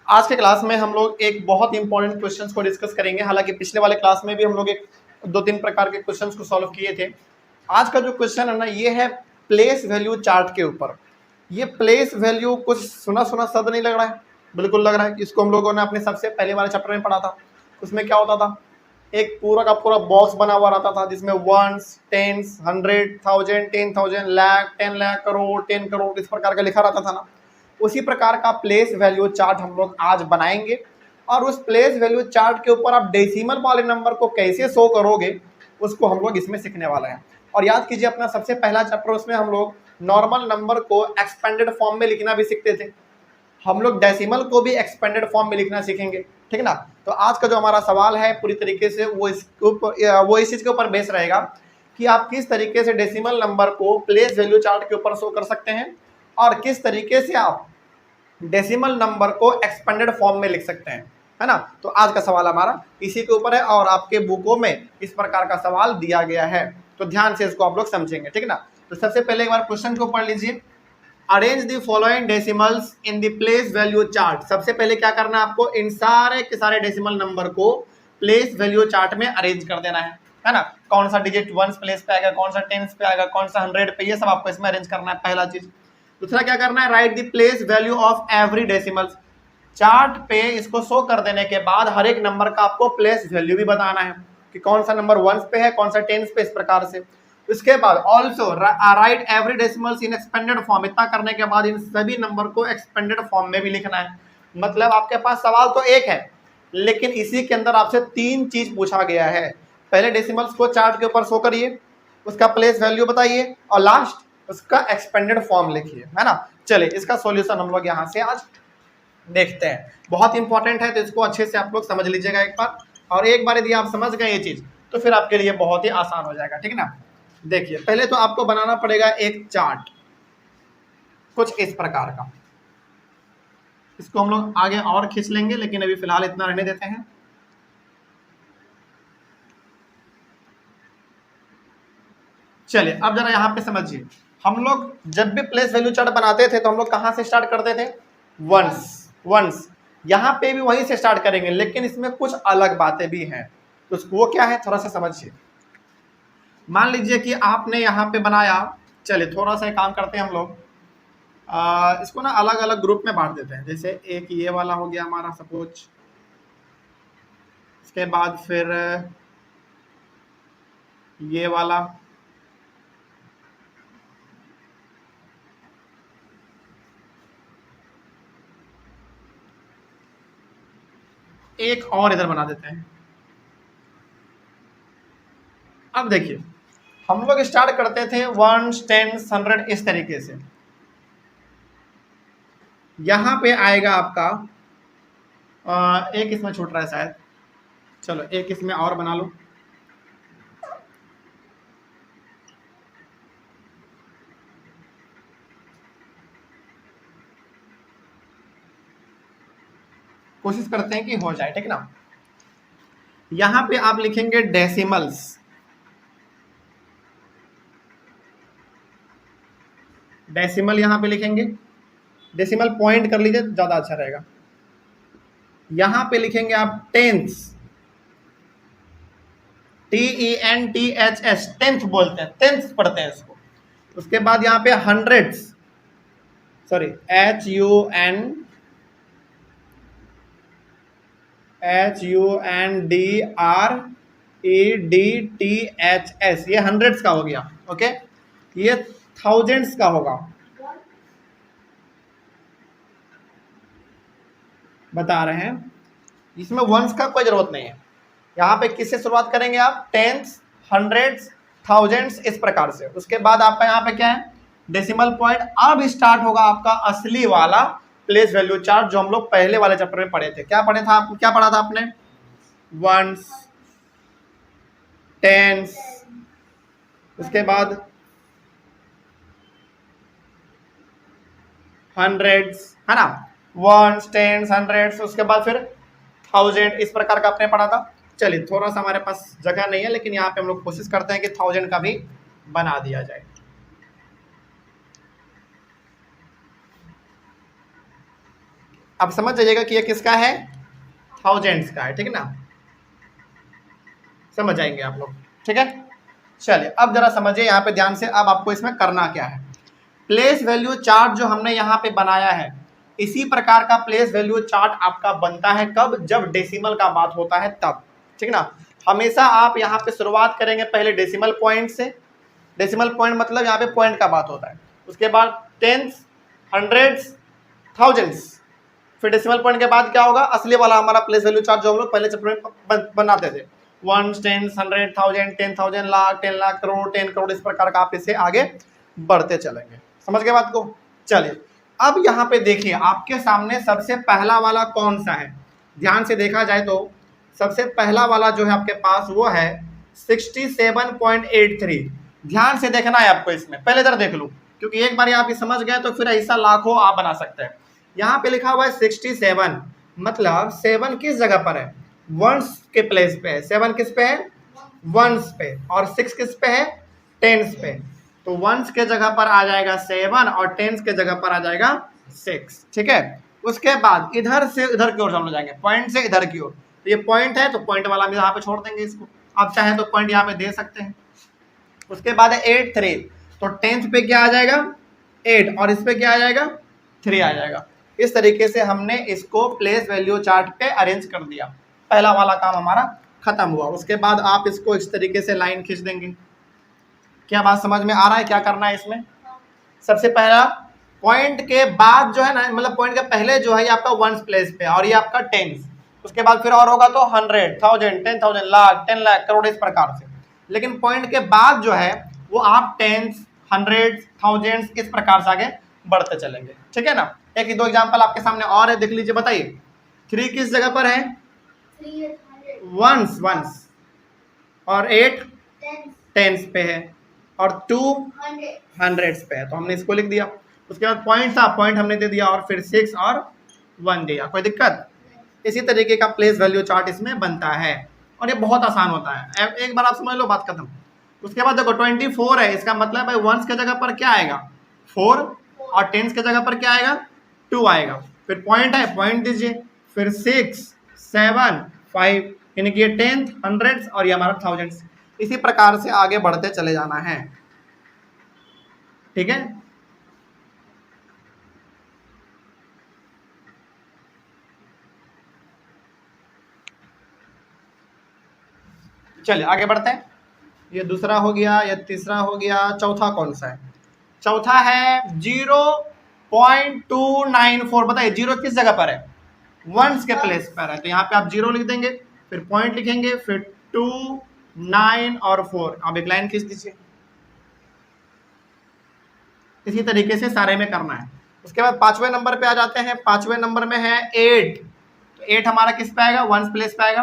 आज के क्लास में हम लोग एक बहुत इंपॉर्टेंट क्वेश्चंस को डिस्कस करेंगे। हालांकि पिछले वाले क्लास में भी हम लोग एक 2-3 प्रकार के क्वेश्चंस को सॉल्व किए थे। आज का जो क्वेश्चन है ना, ये है प्लेस वैल्यू चार्ट के ऊपर। ये प्लेस वैल्यू कुछ सुना सुना शब्द नहीं लग रहा है? बिल्कुल लग रहा है। इसको हम लोगों ने अपने सबसे पहले वाले चैप्टर में पढ़ा था। उसमें क्या होता था, एक पूरा का पूरा बॉक्स बना हुआ रहता था जिसमें वंस, टेंस, 100, 1000, 10,000, लाख, 10 लाख, करोड़, 10 करोड़, इस प्रकार का लिखा रहता था ना। उसी प्रकार का प्लेस वैल्यू चार्ट हम लोग आज बनाएंगे और उस प्लेस वैल्यू चार्ट के ऊपर आप डेसिमल वाले नंबर को कैसे शो करोगे उसको हम लोग इसमें सीखने वाले हैं। और याद कीजिए, अपना सबसे पहला चैप्टर, उसमें हम लोग नॉर्मल नंबर को एक्सपेंडेड फॉर्म में लिखना भी सीखते थे। हम लोग डेसिमल को भी एक्सपेंडेड फॉर्म में लिखना सीखेंगे, ठीक ना। तो आज का जो हमारा सवाल है पूरी तरीके से वो इस चीज के ऊपर बेस रहेगा कि आप किस तरीके से डेसिमल नंबर को प्लेस वैल्यू चार्ट के ऊपर शो कर सकते हैं और किस तरीके से आप डेसिमल नंबर को एक्सपेंडेड फॉर्म में लिख सकते हैं, है ना। तो आज का सवाल हमारा इसी के ऊपर है और आपके बुकों में इस प्रकार का सवाल दिया गया है, तो ध्यान से इसको आप लोग समझेंगे, ठीक ना। तो सबसे पहले एक बार क्वेश्चन को पढ़ लीजिए। Arrange the following decimals in the place value chart. सबसे पहले क्या करना है आपको, इन सारे के सारे डेसिमल नंबर को प्लेस वैल्यू चार्ट में अरेंज कर देना है ना। कौन सा डिजिट वंस प्लेस पे आएगा, कौन सा टेंस पे आएगा, कौन सा 100 पे, ये सब आपको इसमें अरेंज करना है, पहला चीज। दूसरा क्या करना है, right the place value of every decimal. Chart पे इसको शो कर देने के बाद हर एक नंबर का आपको प्लेस वैल्यू भी बताना है कि कौन सा नंबर वंस पे है, कौन सा टेंस पे, इस प्रकार से। इसके बाद ऑल्सो राइट एवरी डेसिमल्स इन एक्सपेंडेड फॉर्म। इतना करने के बाद इन सभी नंबर को एक्सपेंडेड फॉर्म में भी लिखना है। मतलब आपके पास सवाल तो एक है, लेकिन इसी के अंदर आपसे 3 चीज पूछा गया है। पहले डेसिमल्स को चार्ट के ऊपर शो करिए, उसका प्लेस वैल्यू बताइए और लास्ट उसका एक्सपेंडेड फॉर्म लिखिए, है ना। चलिए इसका सॉल्यूशन हम लोग यहाँ से आज देखते हैं। बहुत इंपॉर्टेंट है, तो इसको अच्छे से आप लोग समझ लीजिएगा एक बार। और एक बार यदि आप समझ गए ये चीज तो फिर आपके लिए बहुत ही आसान हो जाएगा, ठीक ना। देखिए, पहले तो आपको बनाना पड़ेगा एक चार्ट कुछ इस प्रकार का। इसको हम लोग आगे और खींच लेंगे, लेकिन अभी फिलहाल इतना रहने देते हैं। चलिए अब जरा यहाँ पे समझिए, हम लोग जब भी प्लेस वैल्यू चार्ट बनाते थे तो हम लोग कहाँ से स्टार्ट करते थे, वंस। यहाँ पे भी वहीं से स्टार्ट करेंगे, लेकिन इसमें कुछ अलग बातें भी हैं। तो वो क्या है, थोड़ा सा समझिए। मान लीजिए कि आपने यहाँ पे बनाया, चलिए थोड़ा सा काम करते हैं हम लोग, इसको ना अलग अलग ग्रुप में बांट देते हैं। जैसे एक ये वाला हो गया हमारा सपोज, इसके बाद फिर ये वाला, एक और इधर बना देते हैं। अब देखिए, हम लोग स्टार्ट करते थे 1, 10, 100 इस तरीके से। यहां पे आएगा आपका एक इसमें छूट रहा है शायद, चलो एक इसमें और बना लो। कोशिश करते हैं कि हो जाए, ठीक ना। यहां पे आप लिखेंगे डेसिमल्स, डेसिमल यहां पे लिखेंगे, डेसिमल पॉइंट कर लीजिए, ज्यादा अच्छा रहेगा। यहां पे लिखेंगे आप टेंस, TENTHS, टेंथ बोलते हैं, टेंथ पढ़ते हैं इसको। उसके बाद यहाँ पे हंड्रेड्स, सॉरी HUNDREDTHS, ये हंड्रेड्स का हो गया, ओके। ये थाउजेंड्स का होगा, बता रहे हैं। इसमें वंस का कोई जरूरत नहीं है। यहाँ पे किससे शुरुआत करेंगे आप, टेंस, हंड्रेड्स, थाउजेंड्स, इस प्रकार से। उसके बाद आपका यहाँ पे क्या है, डेसिमल पॉइंट। अब स्टार्ट होगा आपका असली वाला प्लेस वैल्यू चार्ट, जो हम लोग पहले वाले चैप्टर में पढ़े थे। क्या पढ़ा था आपने, वंस, टेंस, उसके बाद हंड्रेड्स, है ना, वंस, टेंस, हंड्रेड्स, उसके बाद फिर थाउजेंड, इस प्रकार का आपने पढ़ा था। चलिए थोड़ा सा हमारे पास जगह नहीं है, लेकिन यहाँ पे हम लोग कोशिश करते हैं कि थाउजेंड का भी बना दिया जाए। अब समझ जाइएगा कि ये किसका है, थाउजेंड्स का है, ठीक है ना, समझ जाएंगे आप लोग, ठीक है। चलिए अब जरा समझिए यहाँ पे ध्यान से, अब आपको इसमें करना क्या है। प्लेस वैल्यू चार्ट जो हमने यहाँ पे बनाया है, इसी प्रकार का प्लेस वैल्यू चार्ट आपका बनता है कब, जब डेसिमल का बात होता है तब, ठीक ना। हमेशा आप यहाँ पे शुरुआत करेंगे पहले डेसिमल पॉइंट से, डेसिमल पॉइंट मतलब यहाँ पे पॉइंट का बात होता है, उसके बाद टेंस, हंड्रेड्स, थाउजेंड्स, फिर डेसिमल पॉइंट के बाद क्या होगा, असली वाला हमारा प्लेस वैल्यू चार्ट जो हम लोग पहले चैप्टर में बनाते थे, 1, 10, 100, 1000, 10,000, लाख, 10 लाख, करोड़, 10 करोड़, इस प्रकार का आप इसे आगे बढ़ते चलेंगे। समझ गए बात को। चलिए अब यहाँ पे देखिए आपके सामने सबसे पहला वाला कौन सा है, ध्यान से देखा जाए तो सबसे पहला वाला जो है आपके पास वो है 67.83। ध्यान से देखना है आपको, इसमें पहले जरा देख लो, क्योंकि एक बार आप ये समझ गए तो फिर ऐसा लाखों आप बना सकते हैं। यहाँ पे लिखा हुआ है 67, मतलब 7 किस जगह पर है, वंस के प्लेस पे है। 7 किस पे है, वंस पे, और 6 किस पे है, टेंस पे। तो वंस के जगह पर आ जाएगा 7 और टेंस के जगह पर आ जाएगा 6, ठीक है। उसके बाद इधर से इधर की ओर हम लोग जाएंगे, पॉइंट से इधर की ओर, तो ये पॉइंट है तो पॉइंट वाला भी यहाँ पे छोड़ देंगे इसको, आप चाहे तो पॉइंट यहाँ पे दे सकते हैं। उसके बाद है 8, 3, तो टेंथ पे क्या आ जाएगा 8 और इस पे क्या आ जाएगा 3 आ जाएगा। इस तरीके से हमने इसको प्लेस वैल्यू चार्ट पे अरेंज कर दिया, पहला वाला काम हमारा खत्म हुआ। उसके बाद आप इसको इस तरीके से लाइन खींच देंगे। क्या बात समझ में आ रहा है, क्या करना है इसमें, सबसे पहला पॉइंट के बाद जो है ना, मतलब पॉइंट के पहले जो है ये आपका वंस प्लेस पे और ये आपका टेंस, उसके बाद फिर और होगा तो 100, 1000, 10,000, लाख, 10 लाख, करोड़, इस प्रकार से। लेकिन पॉइंट के बाद जो है वो आप टेंस, हंड्रेड्स, थाउजेंड्स, इस प्रकार से आगे बढ़ते चलेंगे, ठीक है ना। एक दो एग्जांपल आपके सामने और है, देख लीजिए, बताइए 3 किस जगह पर है, वंस, और 8 टेंस पे है, और 2 हंड्रेड्स पे है, तो हमने इसको लिख दिया। उसके बाद पॉइंट था, पॉइंट हमने दे दिया, और फिर 6 और 1 दिया, कोई दिक्कत। इसी तरीके का प्लेस वैल्यू चार्ट इसमें बनता है और ये बहुत आसान होता है, एक बार आप समझ लो, बात खत्म। उसके बाद देखो 24 है, इसका मतलब भाई वंस के जगह पर क्या आएगा 4 और टेंस के जगह पर क्या आएगा 2 आएगा। फिर पॉइंट है, पॉइंट दीजिए, फिर 6, 7, 5, यानी कि ये टेंथ, हंड्रेड्स और ये हमारा थाउजेंड्स। इसी प्रकार से आगे बढ़ते चले जाना है, ठीक है। चलिए आगे बढ़ते हैं। ये दूसरा हो गया, ये तीसरा हो गया, चौथा कौन सा है, चौथा है 0.294। बताइए 0 किस जगह पर है, वंस के प्लेस पर है, तो यहाँ पे आप 0 लिख देंगे, फिर पॉइंट लिखेंगे, फिर 2, 9 और 4, अब एक लाइन खींच दीजिए। इसी तरीके से सारे में करना है। उसके बाद 5वें नंबर पे आ जाते हैं। 5वें नंबर में है 8, तो 8 हमारा किस पे आएगा, वंस प्लेस पे आएगा।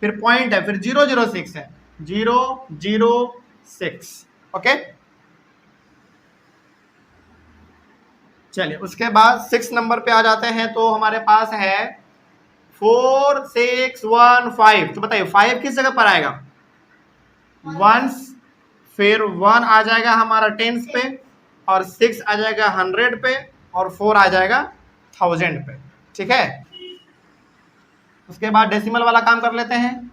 फिर पॉइंट है, फिर 006 है, 006, ओके। चलिए उसके बाद 6 नंबर पे आ जाते हैं, तो हमारे पास है 4615। तो बताइए 5 किस जगह पर आएगा, वंस, फिर 1 आ जाएगा हमारा टेंस पे, और 6 आ जाएगा 100 पे, और 4 आ जाएगा 1000 पे, ठीक है। उसके बाद डेसिमल वाला काम कर लेते हैं।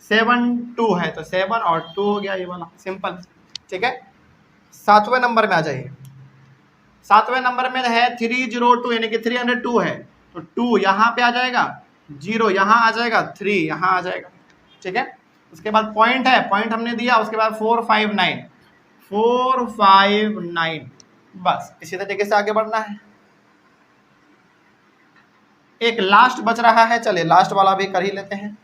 7, 2 है, तो 7 और 2 हो गया, ये वाला सिंपल, ठीक है। 7वें नंबर में आ जाइए। 7वें नंबर में है 302, यानी कि 302 है, तो 2 यहाँ पे आ जाएगा, 0 यहाँ आ जाएगा, 3 यहाँ आ जाएगा, ठीक है। उसके बाद पॉइंट है, पॉइंट हमने दिया, उसके बाद 459, 459, बस इसी तरीके से आगे बढ़ना है। एक लास्ट बच रहा है, चलिए लास्ट वाला भी कर ही लेते हैं।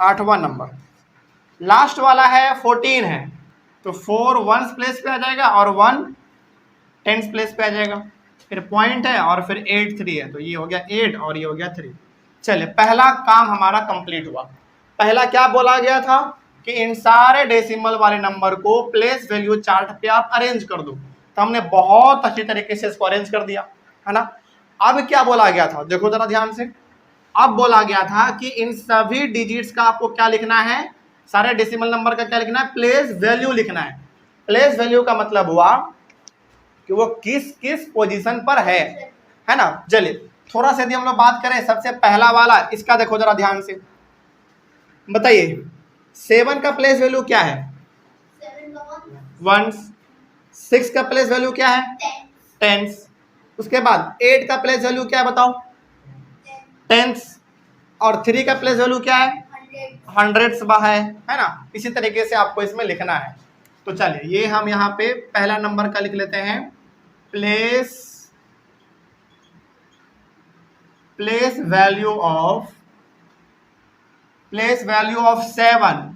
आठवां नंबर लास्ट वाला है 14 है, तो 4 वंस प्लेस पे आ जाएगा और 1 टेंस प्लेस पे आ जाएगा। फिर पॉइंट है और फिर 8, 3 है, तो ये हो गया 8 और ये हो गया 3। चलिए पहला काम हमारा कंप्लीट हुआ। पहला क्या बोला गया था कि इन सारे डेसिमल वाले नंबर को प्लेस वैल्यू चार्ट पे आप अरेंज कर दो, तो हमने बहुत अच्छी तरीके से इसको अरेंज कर दिया, है ना। अब क्या बोला गया था, देखो जरा ध्यान से। अब बोला गया था कि इन सभी डिजिट्स का आपको क्या लिखना है, सारे डेसिमल नंबर का क्या लिखना है, प्लेस वैल्यू लिखना है। प्लेस वैल्यू का मतलब हुआ कि वो किस किस पोजीशन पर है ना। चलिए थोड़ा सा यदि हम लोग बात करें, सबसे पहला वाला इसका देखो जरा ध्यान से, बताइए 7 का प्लेस वैल्यू क्या है, 1। 6 का प्लेस वैल्यू क्या है, 10। उसके बाद 8 का प्लेस वैल्यू क्या है बताओ, 10। और 3 का प्लेस वैल्यू क्या है, 100 है ना। इसी तरीके से आपको इसमें लिखना है। तो चलिए ये हम यहाँ पे पहला नंबर का लिख लेते हैं, प्लेस वैल्यू ऑफ 7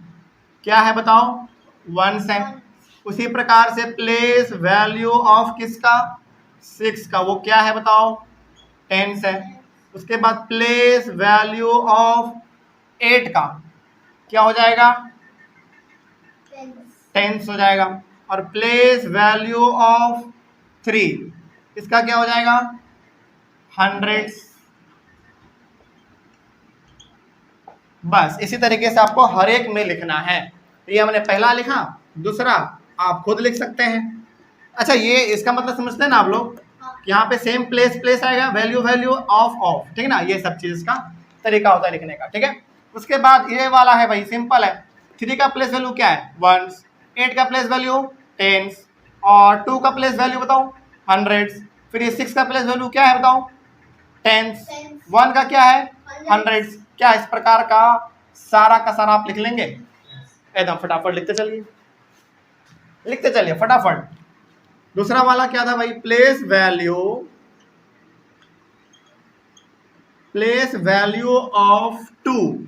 क्या है बताओ, 1 है। उसी प्रकार से प्लेस वैल्यू ऑफ किसका, 6 का, वो क्या है बताओ, 10 है। उसके बाद प्लेस वैल्यू ऑफ 8 का क्या हो जाएगा, 10 हो जाएगा। और प्लेस वैल्यू ऑफ 3 इसका क्या हो जाएगा, 100। बस इसी तरीके से आपको हर एक में लिखना है। ये हमने पहला लिखा, दूसरा आप खुद लिख सकते हैं। अच्छा ये इसका मतलब समझते हैं ना आप लोग, यहाँ पे सेम प्लेस आएगा, वैल्यू ऑफ, ठीक है ना। ये सब चीज का तरीका होता है लिखने का, ठीक है। उसके बाद ये वाला है भाई, सिंपल है। 3 का प्लेस वैल्यू क्या है, 1। 8 का प्लेस वैल्यू 10, और 2 का प्लेस वैल्यू बताओ 100। फिर ये 6 का प्लेस वैल्यू क्या है बताओ, 10। 1 का क्या है, 100। क्या इस प्रकार का सारा का सारा आप लिख लेंगे, एकदम फटाफट लिखते चलिए फटाफट। दूसरा वाला क्या था भाई, प्लेस वैल्यू ऑफ 2।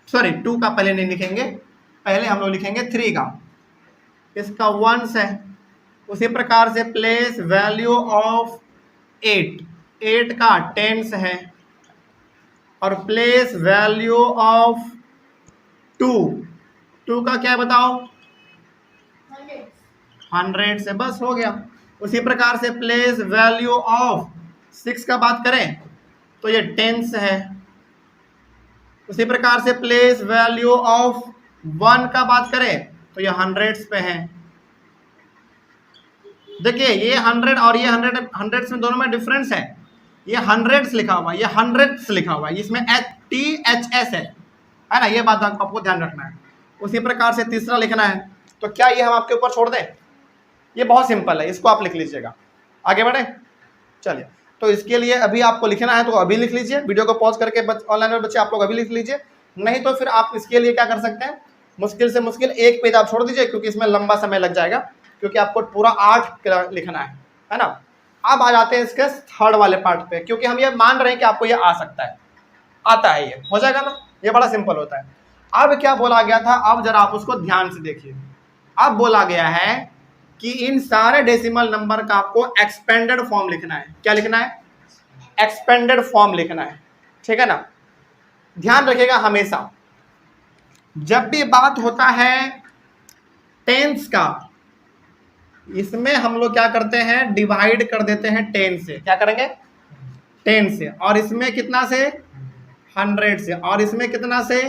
सॉरी 2 का पहले नहीं लिखेंगे, पहले हम लोग लिखेंगे 3 का, इसका 1 है। उसी प्रकार से प्लेस वैल्यू ऑफ 8 का 10 है। और प्लेस वैल्यू ऑफ 2 का क्या बताओ, 100 से, बस हो गया। उसी प्रकार से प्लेस वैल्यू ऑफ 6 का बात करें तो ये 10 है। उसी प्रकार से प्लेस वैल्यू ऑफ 1 का बात करें तो ये 100 पे है। देखिए ये 100 और ये 100 में दोनों में डिफरेंस है। ये 100 लिखा हुआ है, ये 100 लिखा हुआ है, इसमें THS है ना। ये बात आपको ध्यान रखना है। उसी प्रकार से तीसरा लिखना है, तो क्या ये हम आपके ऊपर छोड़ दें, ये बहुत सिंपल है, इसको आप लिख लीजिएगा। आगे बढ़े, चलिए। तो इसके लिए अभी आपको लिखना है तो अभी लिख लीजिए, वीडियो को पॉज करके ऑनलाइन बच्चे आप लोग अभी लिख लीजिए। नहीं तो फिर आप इसके लिए क्या कर सकते हैं, मुश्किल से मुश्किल 1 पेज आप छोड़ दीजिए, क्योंकि इसमें लंबा समय लग जाएगा, क्योंकि आपको पूरा 8 लिखना है ना। अब आ जाते हैं इसके थर्ड वाले पार्ट पे, क्योंकि हम ये मान रहे हैं कि आपको ये आ सकता है, आता है, ये हो जाएगा ना, ये बड़ा सिंपल होता है। अब क्या बोला गया था, अब जरा आप उसको ध्यान से देखिए। अब बोला गया है कि इन सारे डेसिमल नंबर का आपको एक्सपेंडेड फॉर्म लिखना है। क्या लिखना है, एक्सपेंडेड फॉर्म लिखना है, ठीक है ना। ध्यान रखिएगा हमेशा जब भी बात होता है टेंस का, इसमें हम लोग क्या करते हैं, डिवाइड कर देते हैं 10 से। क्या करेंगे, 10 से। और इसमें कितना से, 100 से। और इसमें कितना से,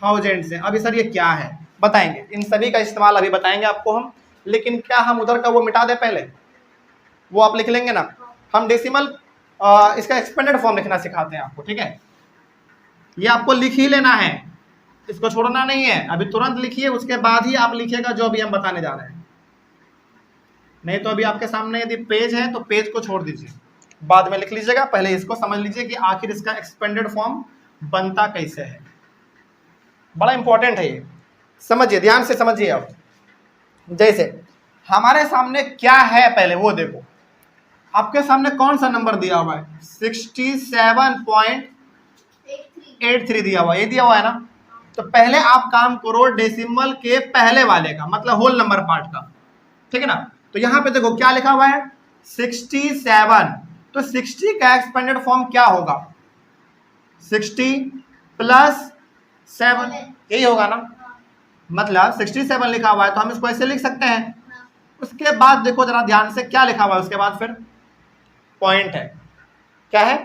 1000 से। अभी सर ये क्या है बताएंगे, इन सभी का इस्तेमाल अभी बताएंगे आपको हम। लेकिन क्या हम उधर का वो मिटा दे पहले, वो आप लिख लेंगे ना। हम डेसिमल इसका एक्सपेंडेड फॉर्म लिखना सिखाते हैं आपको, ठीक है। ये आपको लिख ही लेना है, इसको छोड़ना नहीं है। अभी तुरंत लिखिए, उसके बाद ही आप लिखिएगा जो अभी हम बताने जा रहे हैं। नहीं तो अभी आपके सामने यदि पेज है तो पेज को छोड़ दीजिए, बाद में लिख लीजिएगा। पहले इसको समझ लीजिए कि आखिर इसका एक्सपेंडेड फॉर्म बनता कैसे है, बड़ा इंपॉर्टेंट है ये, समझिए, ध्यान से समझिए। आप जैसे हमारे सामने क्या है पहले वो देखो, आपके सामने कौन सा नंबर दिया हुआ है, 67.83 दिया हुआ है, ये दिया हुआ है ना। तो पहले आप काम करो डेसिमल के पहले वाले का, मतलब होल नंबर पार्ट का, ठीक है ना। तो यहाँ पे देखो क्या लिखा हुआ है, 67। तो 60 का एक्सपेंडेड फॉर्म क्या होगा, 60 + 7, यही होगा ना। मतलब 67 लिखा हुआ है तो हम इसको ऐसे लिख सकते हैं। उसके बाद देखो जरा ध्यान से क्या लिखा हुआ है, उसके बाद फिर पॉइंट है। क्या है,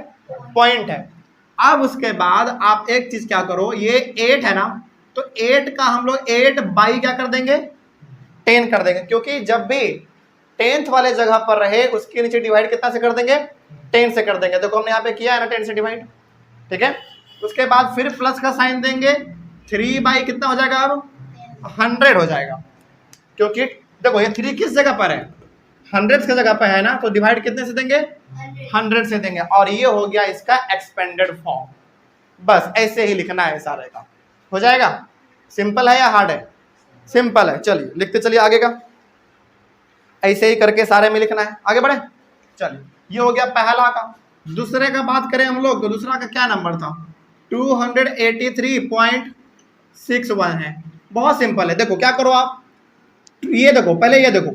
पॉइंट है। अब उसके बाद आप एक चीज क्या करो, ये 8 है ना, तो 8 का हम लोग 8 बाई क्या कर देंगे 10 कर देंगे, क्योंकि जब भी 10th वाले जगह पर रहे उसके नीचे डिवाइड कितना से कर देंगे 10 से कर देंगे। देखो हमने यहाँ पे किया है ना 10 से डिवाइड, ठीक है। उसके बाद फिर प्लस का साइन देंगे, 3 बाई कितना हो जाएगा अब 100 हो जाएगा, क्योंकि देखो ये 3 किस जगह पर है 100 की जगह पर है ना, तो डिवाइड कितने से देंगे 100 से देंगे। और ये हो गया इसका एक्सपेंडेड फॉर्म। बस ऐसे ही लिखना है सारे का, हो जाएगा। सिंपल है या हार्ड है? सिंपल है। चलिए लिखते चलिए आगे का, ऐसे ही करके सारे में लिखना है। आगे बढ़े, चलिए ये हो गया पहला का। दूसरे का बात करें हम लोग तो दूसरा का क्या नंबर था 283.61 है। बहुत सिंपल है। देखो क्या करो आप, ये देखो पहले ये देखो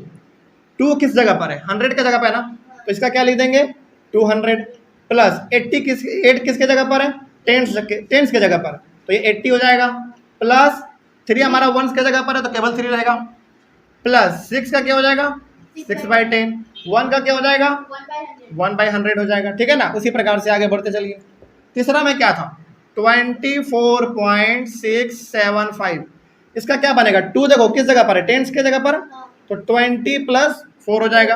2 किस जगह पर है 100 की जगह पर है ना, तो इसका क्या लिख देंगे 200 प्लस 8 किसके जगह पर है 10 की जगह पर, तो ये 80 हो जाएगा। प्लस 3 हमारा 1 की जगह पर है तो केवल 3 रहेगा। प्लस 6 का क्या हो जाएगा 6/10, 1 का क्या हो जाएगा 1/100 हो जाएगा, ठीक है ना। उसी प्रकार से आगे बढ़ते चलिए। तीसरा में क्या था 24.675, इसका क्या बनेगा 2 देखो किस जगह पर है 10 की जगह पर, तो 20 प्लस 4 हो जाएगा।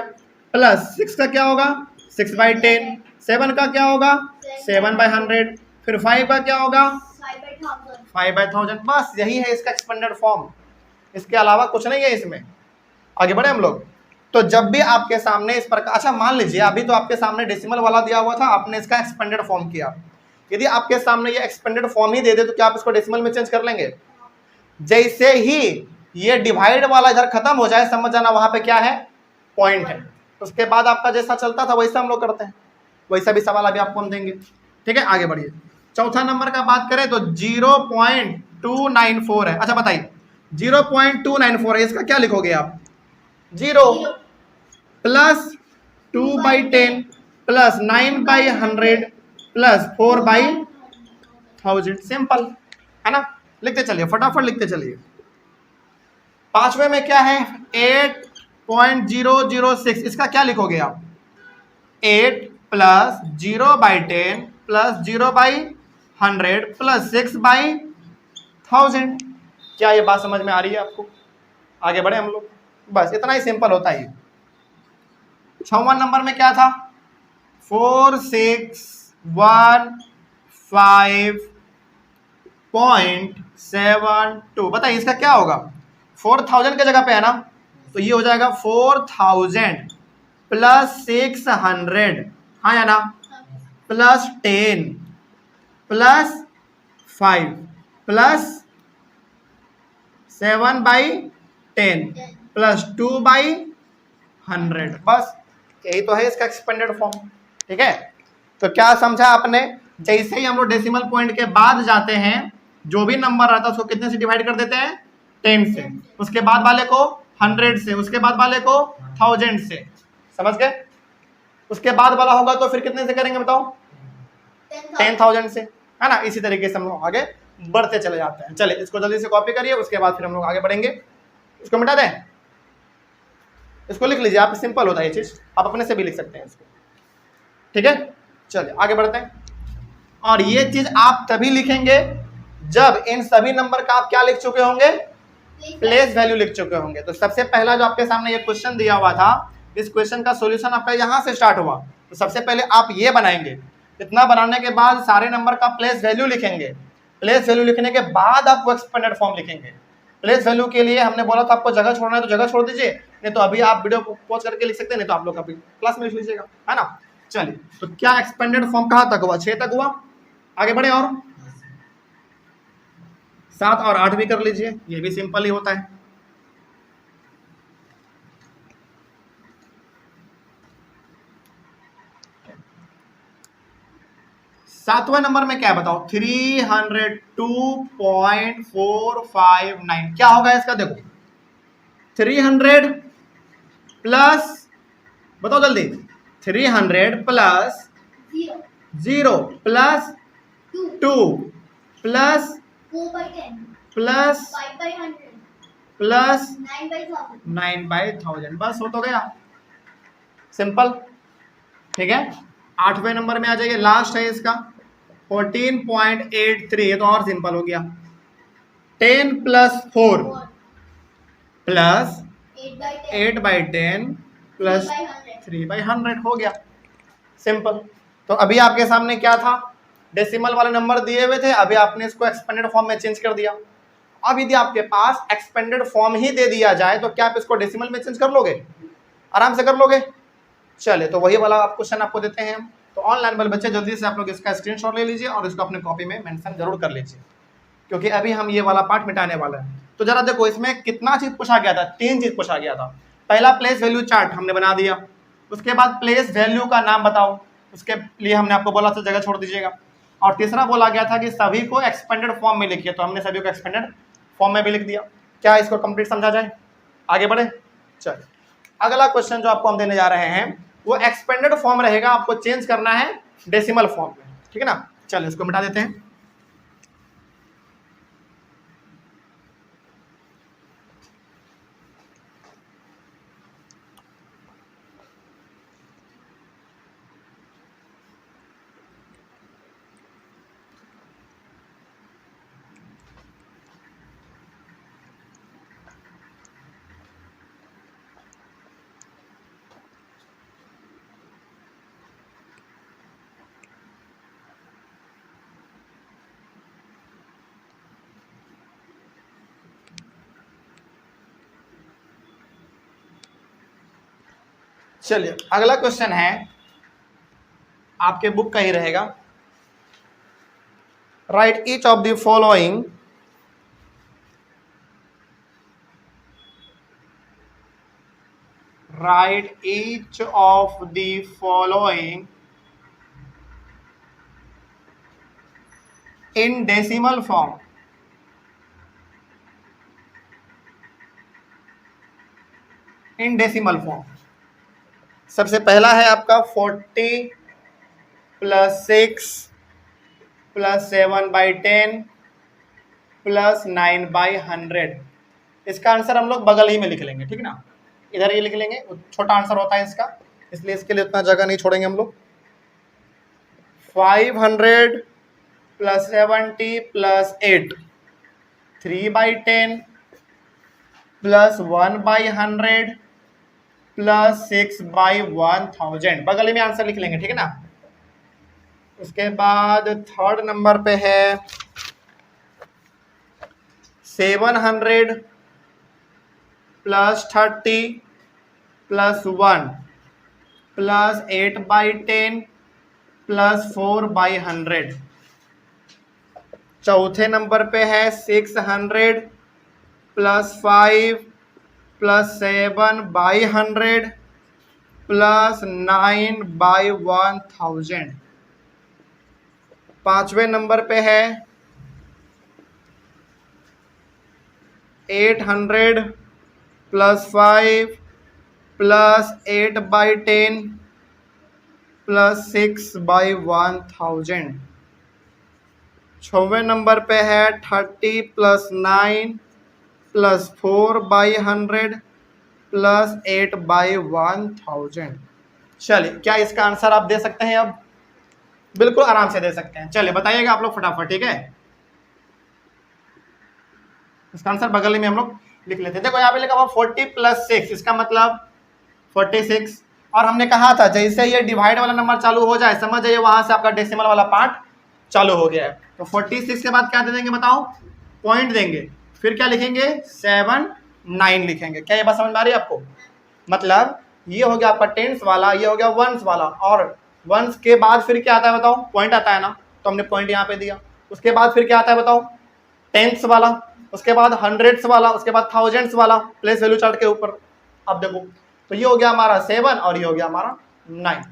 प्लस 6 का क्या होगा 6/10, 7 का क्या होगा 7/100, फिर 5 का क्या होगा 5/1000। बस यही है इसका एक्सपेंडेड फॉर्म, इसके अलावा कुछ नहीं है इसमें। आगे बढ़े हम लोग। तो जब भी आपके सामने इस प्रकार, अच्छा मान लीजिए अभी तो आपके सामने डेसिमल वाला दिया हुआ था, आपने इसका एक्सपेंडेड फॉर्म किया। यदि आपके सामने ये एक्सपेंडेड फॉर्म ही दे दे तो क्या आप इसको डेसिमल में चेंज कर लेंगे? जैसे ही ये डिवाइड वाला इधर खत्म हो जाए समझ जाना वहां पे क्या है पॉइंट है। उसके बाद आपका जैसा चलता था वैसा हम लोग करते हैं, वैसा भी सवाल अभी आपको हम देंगे, ठीक है। आगे बढ़िए। चौथा नंबर का बात करें तो 0.294 है। अच्छा बताइए 0.294 है, इसका क्या लिखोगे आप 0 प्लस 2/10 प्लस 9/100 प्लस 4/1000। सिंपल है ना, लिखते चलिए फटाफट लिखते चलिए। पांचवे में क्या है 8.006, इसका क्या लिखोगे आप 8 प्लस 0/10 प्लस 0/100 प्लस 6/1000। क्या ये बात समझ में आ रही है आपको? आगे बढ़े हम लोग, बस इतना ही सिंपल होता है। 6वां नंबर में क्या था 4615.72, बताइए इसका क्या होगा 4000 की जगह पे है ना, तो ये हो जाएगा 4000 प्लस 600, हाँ या ना, प्लस 10 प्लस 5 प्लस 7/10 प्लस 2/100। बस यही तो है इसका एक्सपेंडेड फॉर्म, ठीक है। तो क्या समझा आपने, जैसे ही हम लोग डेसिमल पॉइंट के बाद जाते हैं जो भी नंबर आता है उसको कितने से डिवाइड कर देते हैं 10 से, उसके बाद वाले को 100 से, उसके बाद वाले को 1000 से, समझ गए। उसके बाद वाला होगा तो फिर कितने से करेंगे बताओ 10,000 से, है ना। इसी तरीके से हम लोग आगे बढ़ते चले जाते हैं। चलिए इसको जल्दी से कॉपी करिए, उसके बाद फिर हम लोग आगे बढ़ेंगे। इसको मिटा दें, इसको लिख लीजिए आप, सिंपल होता है ये चीज, आप अपने से भी लिख सकते हैं इसको, ठीक है। चलिए आगे बढ़ते हैं। और ये चीज आप तभी लिखेंगे जब इन सभी नंबर का आप क्या लिख चुके होंगे प्लेस वैल्यू लिख चुके होंगे। तो सबसे पहला जो आपके सामने ये क्वेश्चन दिया हुआ था, इस क्वेश्चन का सॉल्यूशन आपका यहां से स्टार्ट हुआ। तो सबसे पहले आप ये बनाएंगे, इतना बनाने के बाद सारे नंबर का प्लेस वैल्यू लिखेंगे। प्लेस वैल्यू लिखने के बाद आपको एक्सपेंडेड फॉर्म लिखेंगे। प्लेस वैल्यू के लिए हमने बोला था आपको जगह छोड़ना है तो जगह छोड़ दीजिए, नहीं तो अभी आप वीडियो को पॉज करके लिख सकते हैं, नहीं तो आप लोग अभी क्लास में लिख लीजिएगा, है ना। चलिए तो क्या एक्सपेंडेड फॉर्म कहां तक हुआ 6 तक हुआ। आगे बढ़े और 7 और 8 भी कर लीजिए, ये भी सिंपल ही होता है। सातवें नंबर में क्या बताओ 302.459 क्या होगा इसका, देखो 300 प्लस, बताओ जल्दी 300 plus 0 plus 2 plus 4/10 plus 5/100 plus 9/1000। 9/1000, बस हो तो गया, सिंपल, ठीक है। 8वें नंबर में आ जाइए, लास्ट है इसका 14.83, ये तो और सिंपल हो गया। 10 plus 4 4. Plus 8 by 10. 8/10 plus 3 by 100. 3/100 हो गया, सिंपल। तो अभी आपके सामने क्या था, डेसिमल वाले नंबर दिए हुए थे, अभी आपने इसको एक्सपेंडेड फॉर्म में चेंज कर दिया। अब यदि आपके पास एक्सपेंडेड फॉर्म ही दे दिया जाए तो क्या आप इसको डेसिमल में चेंज कर लोगे? आराम से कर लोगे। चले तो वही वाला आप क्वेश्चन आपको देते हैं हम। तो ऑनलाइन वाले बच्चे जल्दी से आप लोग इसका स्क्रीनशॉट ले लीजिए और इसको अपने कॉपी में मेंशन जरूर कर लीजिए, क्योंकि अभी हम ये वाला पार्ट मिटाने वाला है। तो जरा देखो, इसमें कितना चीज पूछा गया था, 3 चीज पूछा गया था। पहला प्लेस वैल्यू चार्ट हमने बना दिया, उसके बाद प्लेस वैल्यू का नाम बताओ, उसके लिए हमने आपको बोला था जगह छोड़ दीजिएगा। और तीसरा बोला गया था कि सभी को एक्सपेंडेड फॉर्म में लिखिए, तो हमने सभी को एक्सपेंडेड फॉर्म में भी लिख दिया। क्या इसको कंप्लीट समझा जाए? आगे बढ़े। चल अगला क्वेश्चन जो आपको हम देने जा रहे हैं वो एक्सपेंडेड फॉर्म रहेगा, आपको चेंज करना है डेसिमल फॉर्म में, ठीक है ना। चलो इसको मिटा देते हैं। चलिए अगला क्वेश्चन है, आपके बुक का ही रहेगा। Right each of the following write each of the following in decimal form. In decimal form. सबसे पहला है आपका 40 प्लस 6 प्लस 7/10 प्लस 9/100। इसका आंसर हम लोग बगल ही में लिख लेंगे, ठीक ना, इधर ही लिख लेंगे, छोटा आंसर होता है इसका, इसलिए इसके लिए उतना जगह नहीं छोड़ेंगे हम लोग। 500 प्लस 70 प्लस 8 3/10 प्लस 1/100 प्लस 6/1000, बगल में आंसर लिख लेंगे, ठीक है ना। उसके बाद थर्ड नंबर पे है 700 प्लस 30 प्लस 1 प्लस 8/10 प्लस 4/100। चौथे नंबर पे है 600 प्लस 5 प्लस 7/100 प्लस 9/1000। पांचवें नंबर पे है 800 प्लस 5 प्लस 8/10 प्लस 6/1000। छवें नंबर पे है 30 प्लस 9 प्लस 4/100 प्लस 8/1000। चलिए क्या इसका आंसर आप दे सकते हैं? अब बिल्कुल आराम से दे सकते हैं। चलिए बताइएगा आप लोग फटाफट, ठीक है। इसका आंसर बगल में हम लोग लिख लेते हैं। देखो यहाँ पे लिखा हुआ 40 प्लस 6, इसका मतलब 46। और हमने कहा था जैसे ये डिवाइड वाला नंबर चालू हो जाए, समझ जाइए वहां से आपका डेसिमल वाला पार्ट चालू हो गया है। तो 46 के बाद क्या दे देंगे बताओ? पॉइंट देंगे, फिर क्या लिखेंगे? 7 9 लिखेंगे। क्या ये बात समझ में आ रही है आपको? मतलब ये हो गया आपका टेंस वाला, ये हो गया वंस वाला, और वंस के बाद फिर क्या आता है बताओ? पॉइंट आता है ना, तो हमने पॉइंट यहाँ पे दिया। उसके बाद फिर क्या आता है बताओ? टेंस वाला, उसके बाद हंड्रेड्स वाला, उसके बाद थाउजेंड्स वाला प्लेस वैल्यू चार्ट के ऊपर। अब देखो तो ये हो गया हमारा 7 और ये हो गया हमारा 9,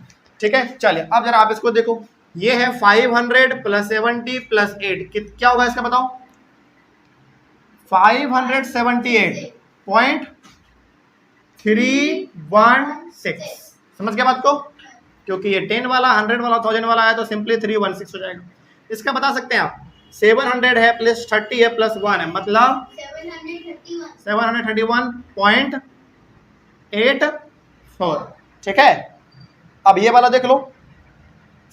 ठीक है। चलिए अब जरा आप इसको देखो, ये है 500 प्लस 70 प्लस 8, क्या होगा इसका बताओ? 578.316। समझ गया बात को? क्योंकि ये 10 वाला 100 वाला 1000 वाला है तो सिंपली 316 हो जाएगा। इसका बता सकते हैं आप 700 है प्लस 30 है प्लस 1 है, मतलब 731.84, ठीक है। अब ये वाला देख लो,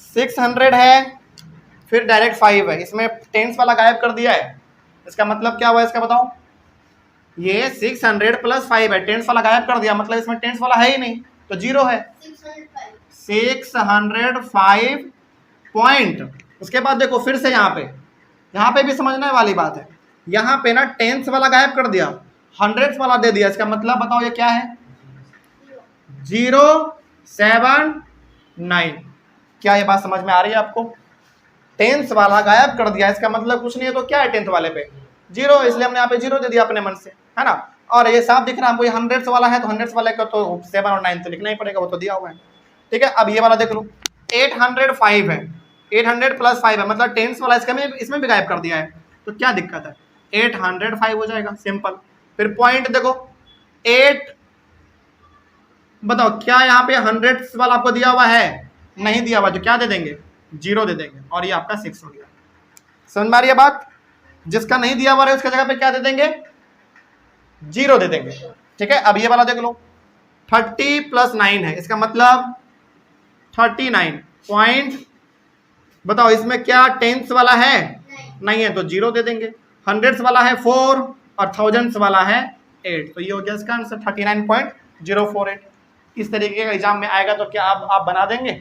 600 है फिर डायरेक्ट 5 है, इसमें टेंस वाला गायब कर दिया है, इसका मतलब क्या हुआ इसका बताओ, ये 600 प्लस 5 है, टेंस वाला गायब कर दिया, मतलब इसमें टेंस वाला है ही नहीं, तो 0 है। 605 पॉइंट। उसके बाद देखो फिर से यहाँ पे भी समझने वाली बात है, यहाँ पे ना टेंस वाला गायब कर दिया, हंड्रेड्स वाला दे दिया, इसका मतलब बताओ ये क्या है, 079। क्या ये बात समझ में आ रही है आपको? टेंस वाला गायब कर दिया, इसका मतलब कुछ नहीं है, तो क्या है टेंथ वाले पे 0, इसलिए हमने यहाँ पे 0 दे दिया अपने मन से, है ना। और ये साफ दिख रहा है हमको, ये हंड्रेड्स वाला है तो हंड्रेड्स वाले का तो 7 और 9 तो लिखना ही पड़ेगा, वो तो दिया हुआ है, ठीक है। अब ये वाला देख लो, 805 है, 800 प्लस 5 है, मतलब टेंस वाला इसमें भी गायब कर दिया है, तो क्या दिक्कत है, 805 हो जाएगा सिंपल। फिर पॉइंट देखो 8, बताओ क्या यहाँ पे हंड्रेड्स वाला आपको दिया हुआ है, नहीं दिया हुआ, तो क्या दे देंगे, 0 दे देंगे, और ये आपका 6 हो गया। समझ में आ रही है बात? जिसका नहीं दिया हुआ है उसके जगह पे क्या दे देंगे, 0 दे देंगे, ठीक है। अब ये वाला देख लो, 30 प्लस 9 है, इसका मतलब 39 पॉइंट, बताओ इसमें क्या टेंस वाला है, नहीं है, तो 0 दे देंगे। हंड्रेड्स वाला है 4 और थाउजेंड्स वाला है 8, तो ये हो गया इसका आंसर 39.048। इस तरीके का एग्जाम में आएगा तो क्या आप बना देंगे,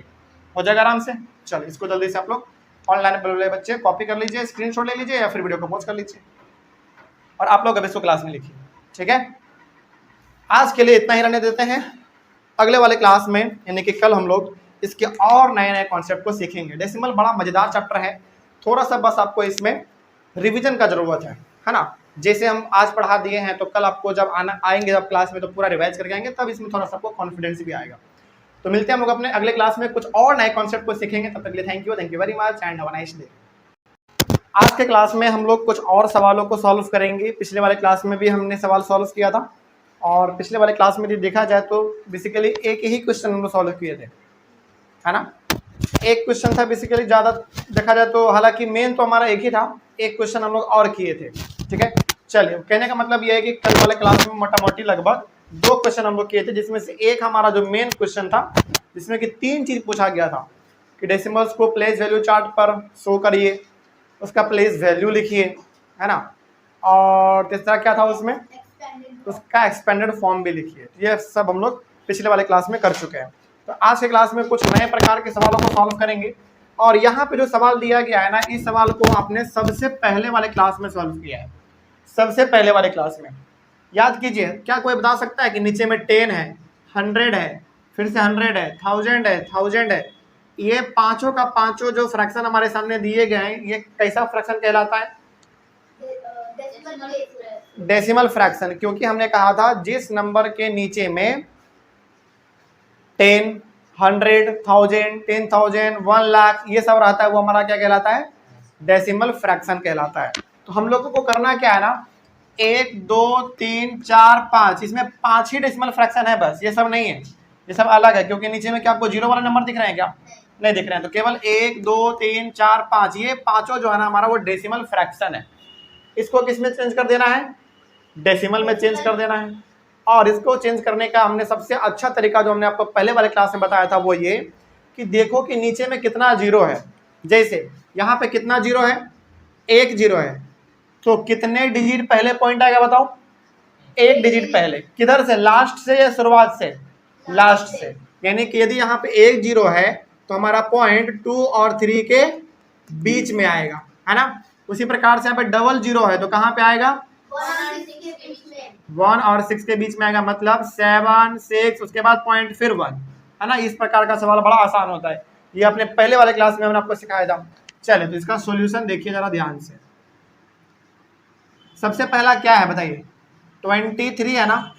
हो जाएगा आराम से। चलो इसको जल्दी से आप लोग ऑनलाइन पे बच्चे कॉपी कर लीजिए, स्क्रीनशॉट ले लीजिए, या फिर वीडियो को पॉज कर लीजिए, और आप लोग अब इसको क्लास में लिखिए, ठीक है। आज के लिए इतना ही रहने देते हैं, अगले वाले क्लास में यानी कि कल हम लोग इसके और नए नए कॉन्सेप्ट को सीखेंगे। डेसिमल बड़ा मजेदार चैप्टर है, थोड़ा सा बस आपको इसमें रिवीजन का जरूरत है ना। जैसे हम आज पढ़ा दिए हैं, तो कल आपको जब आएंगे जब क्लास में, तो पूरा रिवाइज करके आएंगे, तब इसमें थोड़ा सा आपको कॉन्फिडेंस भी आएगा। तो मिलते हैं हम लोग अपने अगले क्लास में, कुछ और नए कॉन्सेप्ट को सीखेंगे। तब तक के लिए thank you very much and have a nice day. आज के क्लास में हम लोग कुछ और सवालों को सॉल्व करेंगे। पिछले वाले क्लास में भी हमने सवाल सॉल्व किया था, और पिछले वाले क्लास में भी देखा जाए तो बेसिकली एक ही क्वेश्चन हम लोग सॉल्व किए थे, है ना। एक क्वेश्चन था बेसिकली, ज़्यादा देखा जाए तो, हालांकि मेन तो हमारा एक ही था, एक क्वेश्चन हम लोग और किए थे, ठीक है। चलिए, कहने का मतलब ये है कि कल वाले क्लास में मोटा मोटी लगभग 2 क्वेश्चन हम लोग किए थे, जिसमें से एक हमारा जो मेन क्वेश्चन था, जिसमें कि 3 चीज़ पूछा गया था कि डेसिमल्स को प्लेस वैल्यू चार्ट पर शो करिए, उसका प्लेस वैल्यू लिखिए, है ना, और तीसरा क्या था उसमें, उसका एक्सपेंडेड फॉर्म भी लिखिए। ये सब हम लोग पिछले वाले क्लास में कर चुके हैं। तो आज के क्लास में कुछ नए प्रकार के सवालों को सॉल्व करेंगे, और यहाँ पे जो सवाल दिया गया है ना, इस सवाल को आपने सबसे पहले वाले क्लास में सॉल्व किया है, सबसे पहले वाले क्लास में याद कीजिए। क्या कोई बता सकता है कि नीचे में 10 है, 100 है, फिर से 100 है, 1000 है, ये पांचों का पांचों जो फ्रैक्शन हमारे सामने दिए गए हैं, ये कैसा फ्रैक्शन कहलाता है, डेसिमल फ्रैक्शन। क्योंकि हमने कहा था जिस नंबर के नीचे में 10, 100, 1000, 10,000, 1 लाख ये सब रहता है, वो हमारा क्या कहलाता है, डेसिमल फ्रैक्शन कहलाता है। तो हम लोगों को करना क्या है ना, 1, 2, 3, 4, 5, इसमें 5 ही डेसिमल फ्रैक्शन है बस, ये सब नहीं है, ये सब अलग है। क्योंकि नीचे में क्या आपको 0 वाला नंबर दिख रहे हैं क्या, नहीं दिख रहे हैं, तो केवल 1, 2, 3, 4, 5 ये पांचों जो है ना हमारा वो डेसिमल फ्रैक्शन है। इसको किस में चेंज कर देना है, डेसिमल में चेंज कर देना है। और इसको चेंज करने का हमने सबसे अच्छा तरीका जो हमने आपको पहले वाले क्लास में बताया था, वो ये कि देखो कि नीचे में कितना 0 है। जैसे यहाँ पे कितना 0 है, 1 0 है, तो कितने डिजिट पहले पॉइंट आएगा बताओ, 1 डिजिट पहले। किधर से, लास्ट से या शुरुआत से, लास्ट से। यानी कि यदि यहाँ पे 1 0 है तो हमारा पॉइंट 2 और 3 के बीच में आएगा, है ना। उसी प्रकार से यहाँ पे डबल 0 है तो कहाँ पे आएगा, 1 और 6 के बीच में आएगा, मतलब 7, 6 उसके बाद पॉइंट फिर 1, है ना। इस प्रकार का सवाल बड़ा आसान होता है, ये अपने पहले वाले क्लास में हमने आपको सिखाया था। चलिए तो इसका सॉल्यूशन देखिए जरा ध्यान से। सबसे पहला क्या है बताइए, 23 है ना,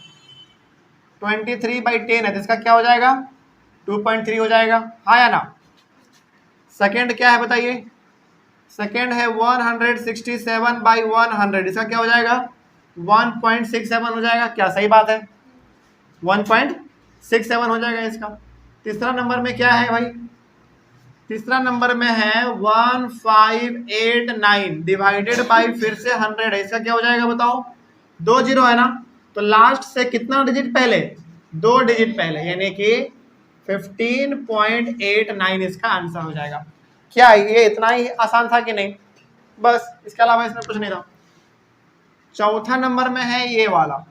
23/10 है, तो इसका क्या हो जाएगा, 2.3 हो जाएगा, हाँ या ना। सेकेंड क्या है बताइए, सेकेंड है 167/100, इसका क्या हो जाएगा, 1.67 हो जाएगा, क्या सही बात है, 1.67 हो जाएगा इसका। तीसरा नंबर में क्या है भाई, तीसरा नंबर में है 1589 डिवाइडेड बाई फिर से 100 है, इसका क्या हो जाएगा बताओ, 2 0 है ना, तो लास्ट से कितना डिजिट पहले, 2 डिजिट पहले, यानी कि 15.89 इसका आंसर हो जाएगा। क्या ये इतना ही आसान था कि नहीं, बस इसके अलावा इसमें कुछ नहीं था। चौथा नंबर में है ये वाला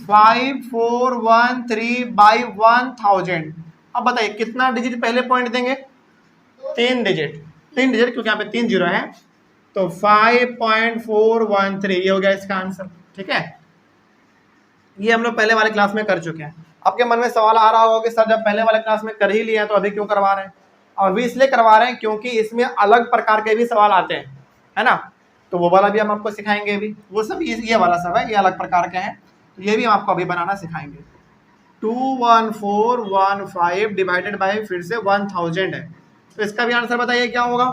5413/1000। अब बताइए कितना डिजिट पहले पॉइंट देंगे? 3 डिजिट, 3 डिजिट क्योंकि यहाँ पे 3 जीरो है, तो 5.413 ये हो गया इसका आंसर। ठीक है, ये हम लोग पहले वाले क्लास में कर चुके हैं। आपके मन में सवाल आ रहा होगा कि सर जब पहले वाले क्लास में कर ही लिया है तो अभी क्यों करवा रहे हैं? अभी इसलिए करवा रहे हैं क्योंकि इसमें अलग प्रकार के भी सवाल आते हैं, है ना, तो वो वाला भी हम आपको सिखाएंगे। अभी वो सब ये वाला सब है, ये अलग प्रकार के हैं, तो ये भी हम आपको अभी बनाना सिखाएंगे। 21415 डिवाइडेड बाय फिर से 1000 है, तो इसका भी आंसर बताइए क्या होगा?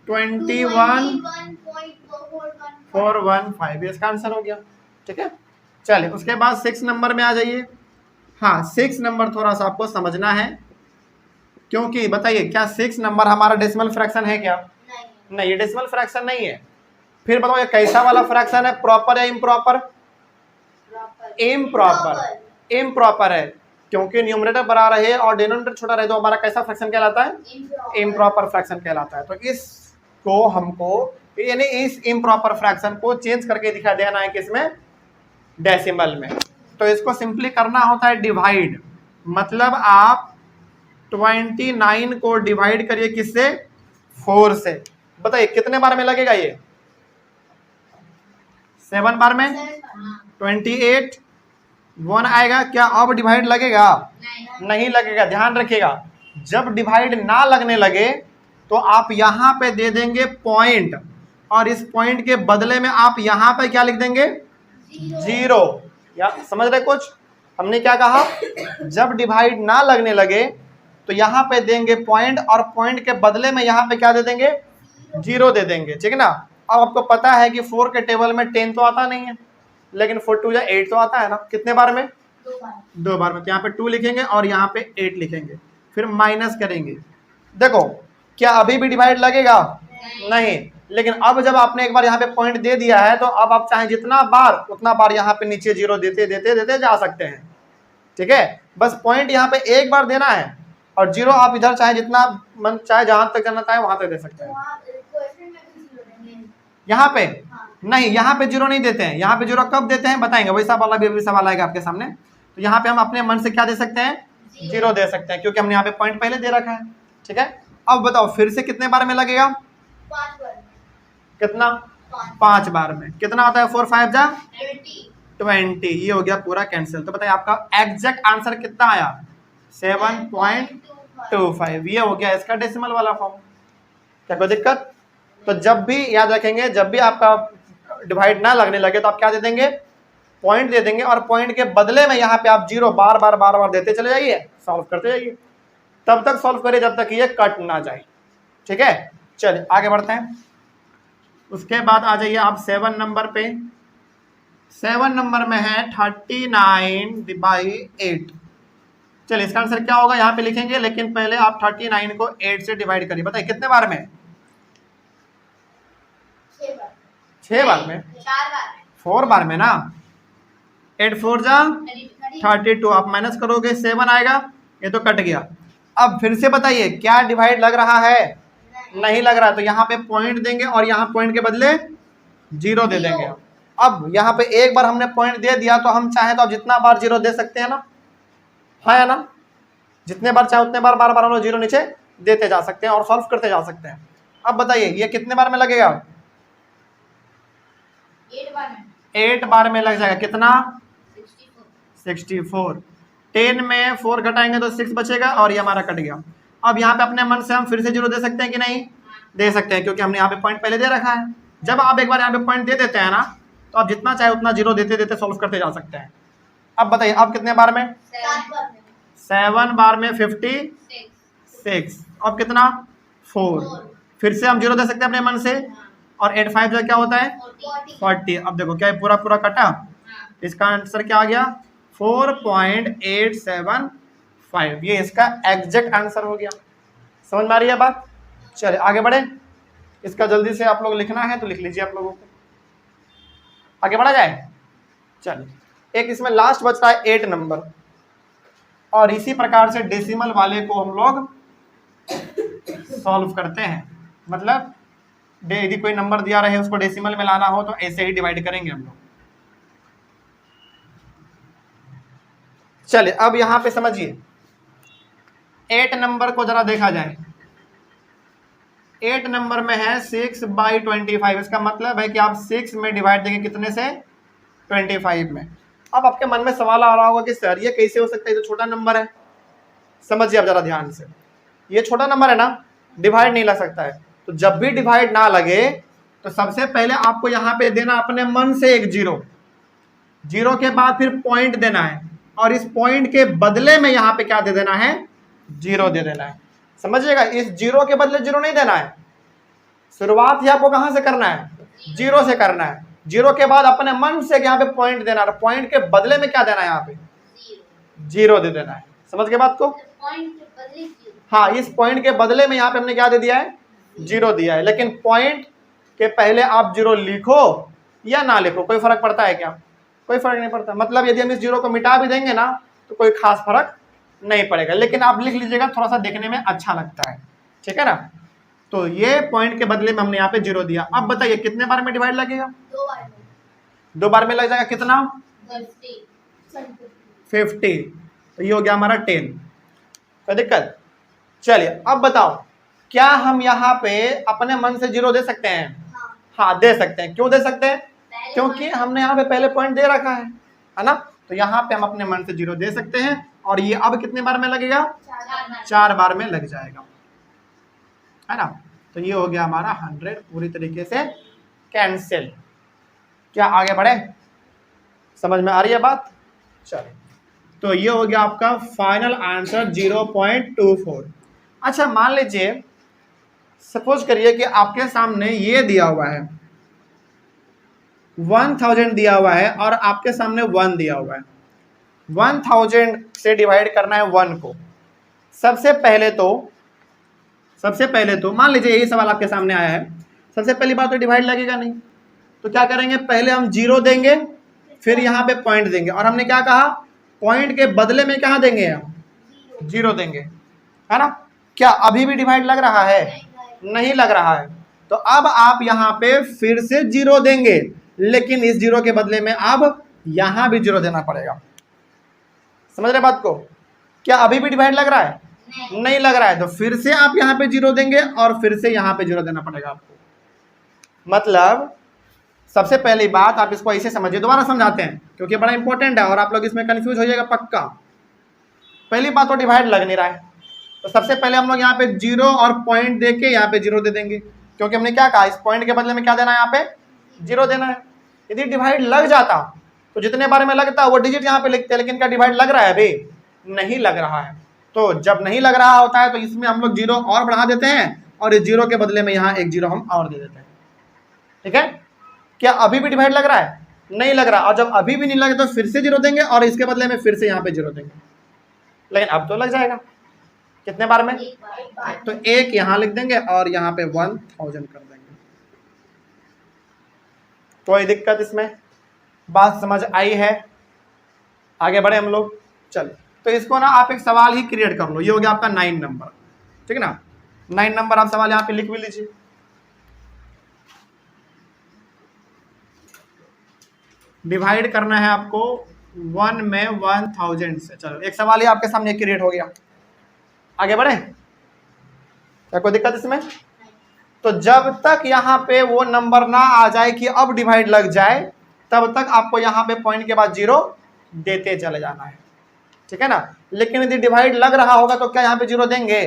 21.415 इसका आंसर हो गया। ठीक है, चलिए उसके बाद 6 नंबर में आ जाइए। हाँ, 6 नंबर थोड़ा सा आपको समझना है, क्योंकि बताइए क्या 6 नंबर हमारा डेसिमल फ्रैक्शन है क्या? नहीं, ये डेसिमल फ्रैक्शन नहीं है। फिर बताओ ये कैसा वाला फ्रैक्शन है, प्रॉपर या इम्प्रॉपर? इम्प्रॉपर, इम्प्रॉपर है, क्योंकि न्यूमरेटर बड़ा रहे और डिनोमिनेटर छोटा रहे तो हमारा कैसा फ्रैक्शन कहलाता है? इम्प्रॉपर फ्रैक्शन कहलाता है। तो इसको हमको यानी इस इम्प्रॉपर फ्रैक्शन को चेंज करके दिखा देना है किसमें? डेसिमल में। तो इसको सिंपली करना होता है डिवाइड, मतलब आप 29 को डिवाइड करिए किससे? 4 से। बताइए कितने बार में लगेगा ये? 7 बार में। 28 1 आएगा, क्या अब डिवाइड लगेगा? नहीं लगेगा। ध्यान रखिएगा, जब डिवाइड ना लगने लगे तो आप यहाँ पे दे देंगे पॉइंट, और इस पॉइंट के बदले में आप यहाँ पे क्या लिख देंगे? 0। या समझ रहे कुछ? हमने क्या कहा, जब डिवाइड ना लगने लगे तो यहाँ पे देंगे पॉइंट, और पॉइंट के बदले में यहाँ पे क्या दे देंगे? 0 दे देंगे। ठीक है ना। अब आपको पता है कि 4 के टेबल में 10 तो आता नहीं है, लेकिन 4 2 8 तो आता है ना। कितने बार में? 2 बार में। तो यहाँ पे 2 लिखेंगे और यहाँ पे 8 लिखेंगे, फिर माइनस करेंगे। देखो क्या अभी भी डिवाइड लगेगा? नहीं। लेकिन अब जब आपने एक बार यहाँ पे पॉइंट दे दिया है तो अब आप चाहे जितना बार उतना बार यहाँ पे नीचे 0 देते देते देते जा सकते हैं। ठीक है, बस पॉइंट यहाँ पे एक बार देना है, और 0 आप इधर चाहे जितना मन चाहे जहां तक करना चाहे वहां तक दे सकते हैं। यहाँ पे नहीं, यहाँ पे 0 नहीं देते हैं। यहाँ पे 0 कब देते हैं बताएंगे, वैसा वाला भी सवाल आएगा आपके सामने। तो यहाँ पे हम अपने मन से क्या दे सकते हैं? 0 दे सकते हैं, क्योंकि हमने यहाँ पे पॉइंट पहले दे रखा है। ठीक है, अब बताओ फिर से कितने बार में लगेगा? 5 बार। कितना? 5 बार में। कितना आता है? 4 5 जा 20। ये हो गया पूरा कैंसिल। तो बताइए आपका एग्जैक्ट आंसर कितना आया? 7.25। ये हो गया इसका डेसिमल वाला फॉर्म। क्या कोई दिक्कत? तो जब भी याद रखेंगे, जब भी आपका डिवाइड ना लगने लगे तो आप क्या दे देंगे? पॉइंट दे देंगे, और पॉइंट के बदले में यहाँ पे आप 0 बार बार देते चले जाइए, सॉल्व करते जाइए। तब तक सॉल्व करिए जब तक ये कट ना जाए। ठीक है, चलिए आगे बढ़ते हैं। उसके बाद आ जाइए आप 7 नंबर पे। 7 नंबर में है 39/8। चलिए इसका आंसर क्या होगा यहाँ पे लिखेंगे, लेकिन पहले आप 39 को 8 से डिवाइड करिए। बताइए कितने बार में? 6 बार में। 4 बार में ना। 8 4 जा 32। आप माइनस करोगे 7 आएगा, ये तो कट गया। अब फिर से बताइए क्या डिवाइड लग रहा है? नहीं लग रहा, तो यहाँ पे पॉइंट देंगे और यहाँ पॉइंट के बदले 0 दे देंगे। अब यहाँ पे एक बार हमने पॉइंट दे दिया तो हम चाहे तो अब जितना बार 0 दे सकते हैं ना, है ना। जितने बार चाहे उतने बार बार हम लोग 0 नीचे देते जा सकते हैं और सॉल्व करते जा सकते हैं। अब बताइए ये कितने बार में लगेगा? 8 बार में लग जाएगा। कितना? 64। 10 में 4 घटाएंगे तो 6 बचेगा, और ये हमारा कट गया। अब यहाँ पे अपने मन से हम फिर से 0 दे सकते हैं कि नहीं? दे सकते हैं, क्योंकि हमने यहाँ पे पॉइंट पहले दे रखा है। जब आप एक बार यहाँ पे पॉइंट दे देते हैं ना, तो आप जितना चाहे उतना 0 देते देते सॉल्व करते जा सकते हैं। अब बताइए अब कितने बार में? 7 बार में 56। अब कितना? 4। फिर से हम 0 दे सकते हैं अपने मन से, और 8 5 जो क्या होता है? 40। अब देखो क्या पूरा पूरा कटा। इसका आंसर क्या आ गया? 4.875। ये इसका एग्जैक्ट आंसर हो गया। समझ में आ रही है बात? चलिए आगे बढ़े। इसका जल्दी से आप लोग लिखना है तो लिख लीजिए आप लोगों को। आगे बढ़ा जाए। चलिए एक इसमें लास्ट बच रहा है 8 नंबर, और इसी प्रकार से डेसिमल वाले को हम लोग सॉल्व करते हैं। मतलब यदि कोई नंबर दिया रहे उसको डेसिमल में लाना हो तो ऐसे ही डिवाइड करेंगे हम लोग। चलिए अब यहां पे समझिए 8 नंबर को जरा देखा जाए। 8 नंबर में है 6/25, इसका मतलब है कि आप 6 में डिवाइड देंगे कितने से, 25 में। अब आपके मन में सवाल आ रहा होगा कि सर ये कैसे हो सकता है, ये तो छोटा नंबर है। समझिए आप जरा ध्यान से, ये छोटा नंबर है ना, डिवाइड नहीं लग सकता है। तो जब भी डिवाइड ना लगे तो सबसे पहले आपको यहाँ पे देना अपने मन से एक जीरो, जीरो के बाद फिर पॉइंट देना है, और इस पॉइंट के बदले में यहाँ पे क्या दे देना है, जीरो दे देना है। समझिएगा, इस जीरो के बदले जीरो नहीं देना है। शुरुआत ही आपको कहां से करना है, जीरो से करना है। जीरो के बाद अपने मन से यहाँ पे पॉइंट देना है, पॉइंट के बदले में क्या देना है, यहाँ पे जीरो दे देना है। समझ गए बात को? हाँ, इस पॉइंट के बदले में यहाँ पे हमने क्या दे दिया है, जीरो दिया है। लेकिन पॉइंट के पहले आप जीरो लिखो या ना लिखो कोई फर्क पड़ता है क्या? कोई फर्क नहीं पड़ता। मतलब यदि हम इस जीरो को मिटा भी देंगे ना तो कोई खास फर्क नहीं पड़ेगा, लेकिन आप लिख लीजिएगा, थोड़ा सा देखने में अच्छा लगता है, ठीक है ना। तो ये पॉइंट के बदले में हमने यहाँ पे जीरो दिया। अब बताइए कितने बार में डिवाइड लगेगा, 2 बार में लग जाएगा। कितना, 50। तो ये हो गया हमारा 10। कोई दिक्कत? चलिए अब बताओ, क्या हम यहाँ पे अपने मन से जीरो दे सकते हैं? हाँ दे सकते हैं। क्यों दे सकते हैं? क्योंकि हमने यहाँ पे पहले पॉइंट दे रखा है ना। तो यहाँ पे हम अपने मन से जीरो दे सकते हैं, और ये अब कितने बार में लगेगा, 4 बार में लग जाएगा, है ना। तो ये हो गया हमारा 100 पूरी तरीके से कैंसिल। क्या आगे बढ़े? समझ में आ रही है बात? चलिए, तो ये हो गया आपका फाइनल आंसर 0.24। अच्छा मान लीजिए, सपोज करिए कि आपके सामने ये दिया हुआ है 1000 दिया हुआ है और आपके सामने 1 दिया हुआ है। 1000 से डिवाइड करना है 1 को। सबसे पहले तो मान लीजिए यही सवाल आपके सामने आया है, सबसे पहली बात तो डिवाइड लगेगा नहीं, तो क्या करेंगे, पहले हम जीरो देंगे, फिर यहाँ पे पॉइंट देंगे, और हमने क्या कहा, पॉइंट के बदले में क्या देंगे, हम जीरो देंगे, है ना। क्या अभी भी डिवाइड लग रहा है? नहीं लग रहा है। तो अब आप यहाँ पे फिर से जीरो देंगे, लेकिन इस जीरो के बदले में अब यहाँ भी जीरो देना पड़ेगा। समझ रहे बात को? क्या अभी भी डिवाइड लग रहा है? नहीं लग रहा है। तो फिर से आप यहाँ पे जीरो देंगे और फिर से यहाँ पे जीरो देना पड़ेगा आपको। मतलब सबसे पहली बात आप इसको ऐसे समझिए, दोबारा समझाते हैं क्योंकि बड़ा इंपॉर्टेंट है और आप लोग इसमें कंफ्यूज हो जाएगा पक्का। पहली बात तो डिवाइड लग नहीं रहा है, तो सबसे पहले हम लोग यहाँ पे जीरो और पॉइंट दे के यहाँ पे जीरो दे देंगे, क्योंकि हमने क्या कहा, इस पॉइंट के बदले में क्या देना है, यहाँ पे जीरो देना है। यदि डिवाइड लग जाता तो जितने बारे में लगता वो डिजिट यहाँ पे लिखते हैं, लेकिन क्या डिवाइड लग रहा है? अभी नहीं लग रहा है। तो जब नहीं लग रहा होता है तो इसमें हम लोग जीरो और बढ़ा देते हैं, और इस जीरो के बदले में यहाँ एक जीरो हम और दे देते हैं, ठीक है। क्या अभी भी डिवाइड लग रहा है? नहीं लग रहा। और जब अभी भी नहीं लगे तो फिर से जीरो देंगे और इसके बदले में फिर से यहाँ पे जीरो देंगे, लेकिन अब तो लग जाएगा। कितने बार में? तो एक यहाँ लिख देंगे और यहाँ पे 1000 कर देंगे। कोई दिक्कत इसमें? बात समझ आई है? आगे बढ़े हम लोग। चलो, तो इसको ना आप एक सवाल ही क्रिएट कर लो। ये हो गया आपका 9 नंबर, ठीक है ना। 9 नंबर आप सवाल यहाँ पे लिख भी लीजिए। डिवाइड करना है आपको 1 में 1000 से। चलो, एक सवाल ही आपके सामने क्रिएट हो गया। आगे बढ़े? क्या कोई दिक्कत इसमें? तो जब तक यहाँ पे वो नंबर ना आ जाए कि अब डिवाइड लग जाए, तब तक आपको यहाँ पे पॉइंट के बाद जीरो देते चले जाना है, ठीक है ना। लेकिन यदि डिवाइड लग रहा होगा तो क्या यहाँ पे जीरो देंगे?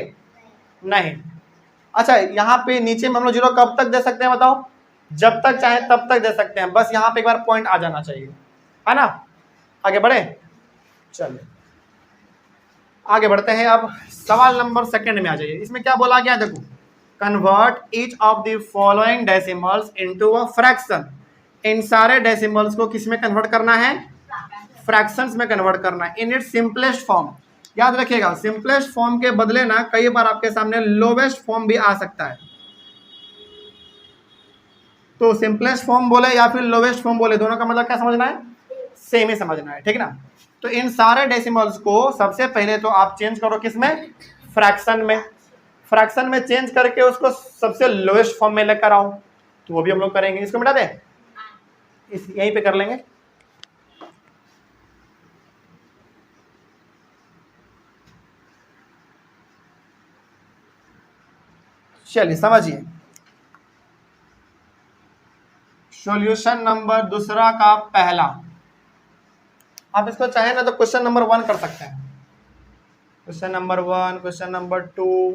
नहीं। अच्छा, यहाँ पे नीचे में हम लोग जीरो कब तक दे सकते हैं बताओ? जब तक चाहे तब तक दे सकते हैं, बस यहाँ पे एक बार पॉइंट आ जाना चाहिए, है ना। आगे बढ़े? चलिए आगे बढ़ते हैं। अब सवाल नंबर 2 में आ जाइए। इसमें क्या बोला गया, देखो, convert each of the following decimals into a fraction. इन सारे डेसिमल्स को किस में कन्वर्ट करना है? फ्रैक्शंस में कन्वर्ट करना है, इन इट्स सिंपलेस्ट फॉर्म। याद रखिएगा, सिंपलेस्ट फॉर्म के बदले ना कई बार आपके सामने लोवेस्ट फॉर्म भी आ सकता है। तो सिंपलेस्ट फॉर्म बोले या फिर लोवेस्ट फॉर्म बोले, दोनों का मतलब क्या समझना है? सेम ही समझना है, ठीक है ना। तो इन सारे डेसिमल्स को सबसे पहले तो आप चेंज करो किस में? फ्रैक्शन में। फ्रैक्शन में चेंज करके उसको सबसे लोएस्ट फॉर्म में लेकर आओ, तो वो भी हम लोग करेंगे। इसको मिटा दें, इस यहीं पे कर लेंगे। चलिए समझिए, सॉल्यूशन नंबर दूसरा का पहला, आप इसको चाहे ना तो क्वेश्चन नंबर 1 कर सकते हैं, question number 1, question number 2,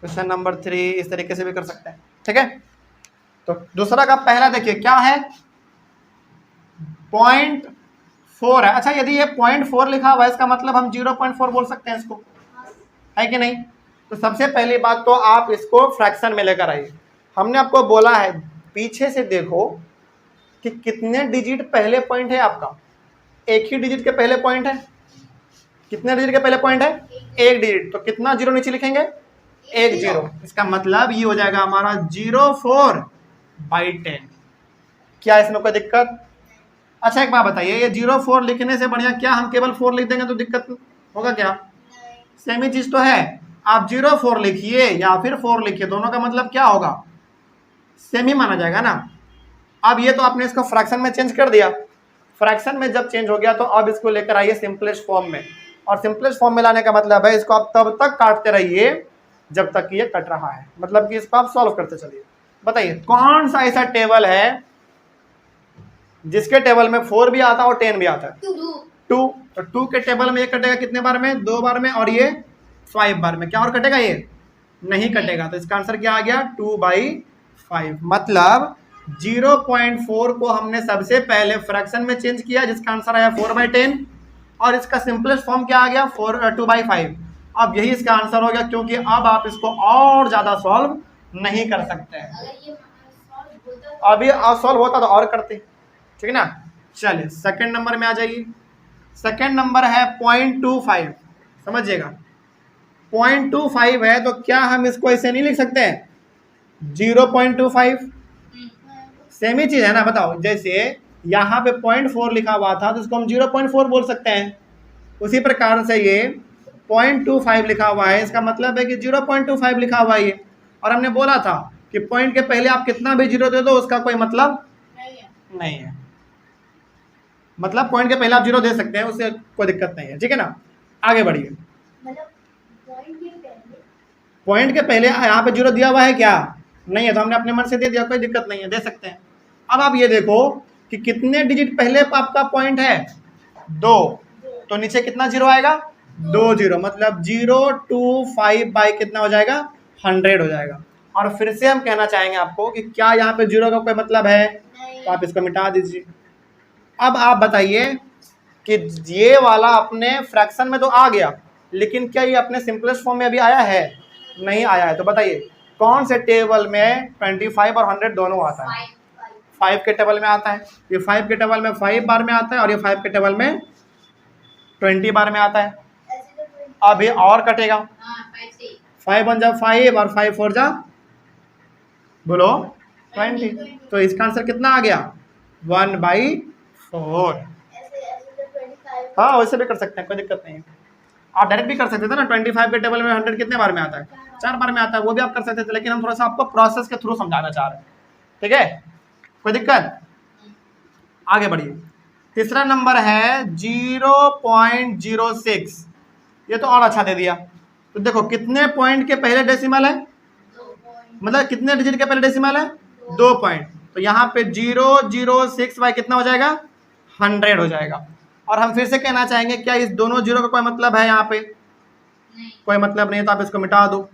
question number 3, इस तरीके से भी कर सकते हैं, ठीक है। तो दूसरा का पहला देखिए क्या है, 0.4 है। अच्छा, यदि ये 0.4 लिखा हुआ है, इसका मतलब हम 0.4 बोल सकते हैं इसको, है कि नहीं। तो सबसे पहली बात तो आप इसको फ्रैक्शन में लेकर आइए। हमने आपको बोला है पीछे से देखो कि कितने डिजिट पहले पॉइंट है आपका, एक ही डिजिट के पहले पॉइंट है। कितने डिजिट के पहले पॉइंट है, एक डिजिट, तो कितना जीरो नीचे लिखेंगे, 1 0। इसका मतलब ये हो जाएगा हमारा 0.4/10। क्या इसमें कोई दिक्कत? अच्छा एक बात बताइए, ये 0.4 लिखने से बढ़िया क्या हम केवल 4 लिख देंगे तो दिक्कत होगा क्या? सेम ही चीज तो है, आप 0.4 लिखिए या फिर 4 लिखिए, दोनों का मतलब क्या होगा, सेम ही माना जाएगा ना। अब ये तो आपने इसको फ्रैक्शन में चेंज कर दिया, फ्रैक्शन में जब चेंज हो गया तो अब इसको लेकर आइए सिंपलेस्ट फॉर्म में, और सिंपलेस्ट फॉर्म में लाने का मतलब है इसको आप तब तक काटते रहिए जब तक कि ये कट रहा है, मतलब कि इसको आप सॉल्व करते चलिए। बताइए कौन सा ऐसा टेबल है जिसके टेबल में 4 भी आता है और 10 भी आता है? 2। तो 2 के टेबल में ये कटेगा कितने बार में, 2 बार में, और ये 5 बार में। क्या और कटेगा? ये नहीं कटेगा। तो इसका आंसर क्या आ गया, 2/5। मतलब 0.4 को हमने सबसे पहले फ्रैक्शन में चेंज किया जिसका आंसर आया 4/10, और इसका सिंपलेस्ट फॉर्म क्या आ गया, 2/5। अब यही इसका आंसर हो गया, क्योंकि अब आप इसको और ज्यादा सॉल्व नहीं कर सकते हैं। अभी सॉल्व होता तो और करते, ठीक है ना। चलिए सेकंड नंबर में आ जाइए। सेकंड नंबर है 0.25, समझिएगा 0.25 है, तो क्या हम इसको ऐसे नहीं लिख सकते हैं 0.25? सेम ही चीज है ना, बताओ। जैसे यहाँ पे 0.4 लिखा हुआ था तो इसको हम 0.4 बोल सकते हैं, उसी प्रकार से ये 0.25 लिखा हुआ है, इसका मतलब है कि 0.25 लिखा हुआ है ये। और हमने बोला था कि पॉइंट के पहले आप कितना भी जीरो दे दो उसका कोई मतलब नहीं है। मतलब पॉइंट के पहले आप जीरो दे सकते हैं, उससे कोई दिक्कत नहीं है, ठीक है ना। आगे बढ़िए, पॉइंट के पहले यहाँ पे जीरो दिया हुआ है क्या, नहीं है, तो हमने अपने मन से दे दिया, कोई दिक्कत नहीं है, दे सकते हैं। अब आप ये देखो कि कितने डिजिट पहले आपका पॉइंट है, 2, तो नीचे कितना जीरो आएगा, 2 0, मतलब 0.25 बाई कितना हो जाएगा, 100 हो जाएगा। और फिर से हम कहना चाहेंगे आपको कि क्या यहाँ पे जीरो का कोई मतलब है, तो आप इसको मिटा दीजिए। अब आप बताइए कि ये वाला अपने फ्रैक्शन में तो आ गया, लेकिन क्या ये अपने सिंपलेस्ट फॉर्म में अभी आया है, नहीं आया है। तो बताइए कौन से टेबल में 25 और 100 दोनों आता है? 5 के टेबल में आता है। ये 5 के टेबल में 5 बार में आता है, और ये 5 के टेबल में 20 बार में आता है। अभी और कटेगा, 5 1 जा 5 और 5 4 जा बोलो 20, तो इसका आंसर कितना आ गया, 1/4। हाँ वैसे भी कर सकते हैं, कोई दिक्कत नहीं है। आप डायरेक्ट भी कर सकते थे ना, 25 के टेबल में 100 कितने बार में आता है, 4 बार में आता है, वो भी आप कर सकते थे, लेकिन हम थोड़ा सा आपको प्रोसेस के थ्रू समझाना चाह रहे हैं, ठीक है, कोई दिक्कत। आगे बढ़िए। तीसरा नंबर है 0.06, ये तो और अच्छा दे दिया। तो देखो कितने पॉइंट के पहले डेसिमल है, मतलब कितने डिजिट के पहले डेसिमल है, 2 पॉइंट, तो यहाँ पे 0.06 बाई कितना हो जाएगा, 100 हो जाएगा। और हम फिर से कहना चाहेंगे क्या इस दोनों जीरो का कोई मतलब है, यहाँ पे कोई मतलब नहीं है, तो आप इसको मिटा दो,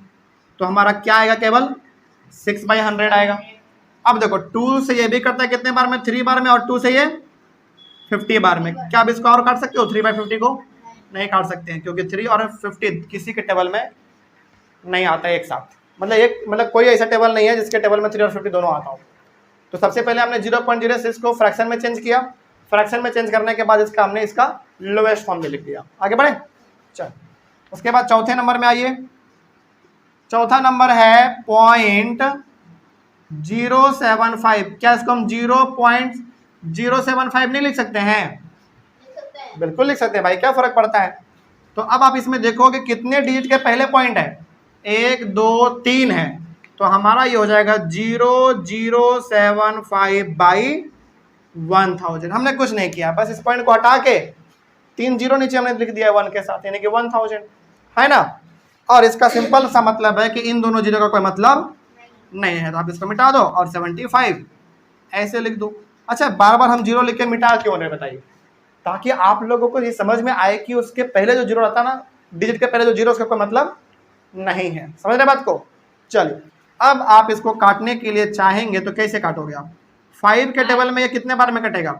तो हमारा क्या आएगा, केवल 6/100 आएगा। अब देखो 2 से ये भी करता है कितने बार में, 3 बार में, और 2 से ये 50 बार में। क्या आप इसको और काट सकते हो 3/50 को? नहीं काट सकते हैं, क्योंकि 3 और 50 किसी के टेबल में नहीं आता है एक साथ, मतलब कोई ऐसा टेबल नहीं है जिसके टेबल में 3 और 50 दोनों आता हो। तो सबसे पहले हमने 0.06 को फ्रैक्शन में चेंज किया, फ्रैक्शन में चेंज करने के बाद इसका हमने इसका लोएस्ट फॉर्म में लिख दिया। आगे बढ़े, चल उसके बाद चौथे नंबर में आइए। चौथा नंबर है 0.075। क्या इसको हम 0.075 नहीं लिख सकते हैं? बिल्कुल लिख सकते हैं भाई, क्या फर्क पड़ता है। तो अब आप इसमें देखोगे कितने डिजिट के पहले पॉइंट है, 1 2 3 है, तो हमारा ये हो जाएगा 0075 बाई 1000। हमने कुछ नहीं किया, बस इस पॉइंट को हटा के 3 जीरो नीचे हमने लिख दिया 1 के साथ, यानी कि 1000 है ना। और इसका सिंपल सा मतलब है कि इन दोनों जीरो का कोई मतलब नहीं है, तो आप इसको मिटा दो और 75 ऐसे लिख दो। अच्छा, बार बार हम जीरो लिख के मिटा क्यों रहे बताइए, ताकि आप लोगों को ये समझ में आए कि उसके पहले जो जीरो रहता ना, डिजिट के पहले जो जीरो, उसका कोई मतलब नहीं है। समझ रहे बात को। चलिए, अब आप इसको काटने के लिए चाहेंगे तो कैसे काटोगे आप? 5 के टेबल में ये कितने बार में कटेगा?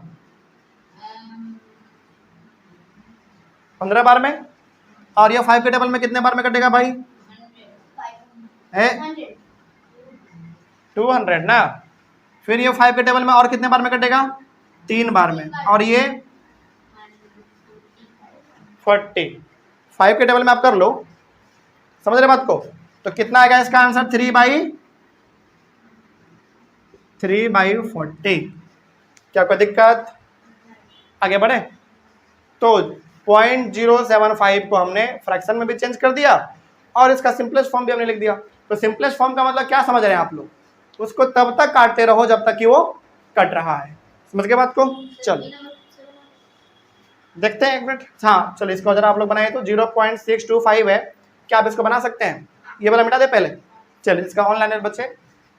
15 बार में। और ये 5 के टेबल में कितने बार में कटेगा भाई? 200 ना। फिर ये 5 के टेबल में और कितने बार में कटेगा? 3 बार में। और ये 40। 5 के टेबल में आप कर लो, समझ रहे बात को। तो कितना आएगा इसका आंसर? 3/40। क्या कोई दिक्कत? आगे बढ़े। तो 0.075 को हमने फ्रैक्शन में भी चेंज कर दिया और इसका सिंपलेस्ट फॉर्म भी हमने लिख दिया। तो सिंपलेस्ट फॉर्म का मतलब क्या समझ रहे हैं आप लोग? उसको तब तक काटते रहो जब तक कि वो कट रहा है। समझ गए बात को। चलो देखते हैं एक मिनट। हाँ चलो, इसको जरा आप लोग बनाए तो 0.625 है। क्या आप इसको बना सकते हैं? ये वाला मिटा दे पहले। चलिए, इसका ऑनलाइन बच्चे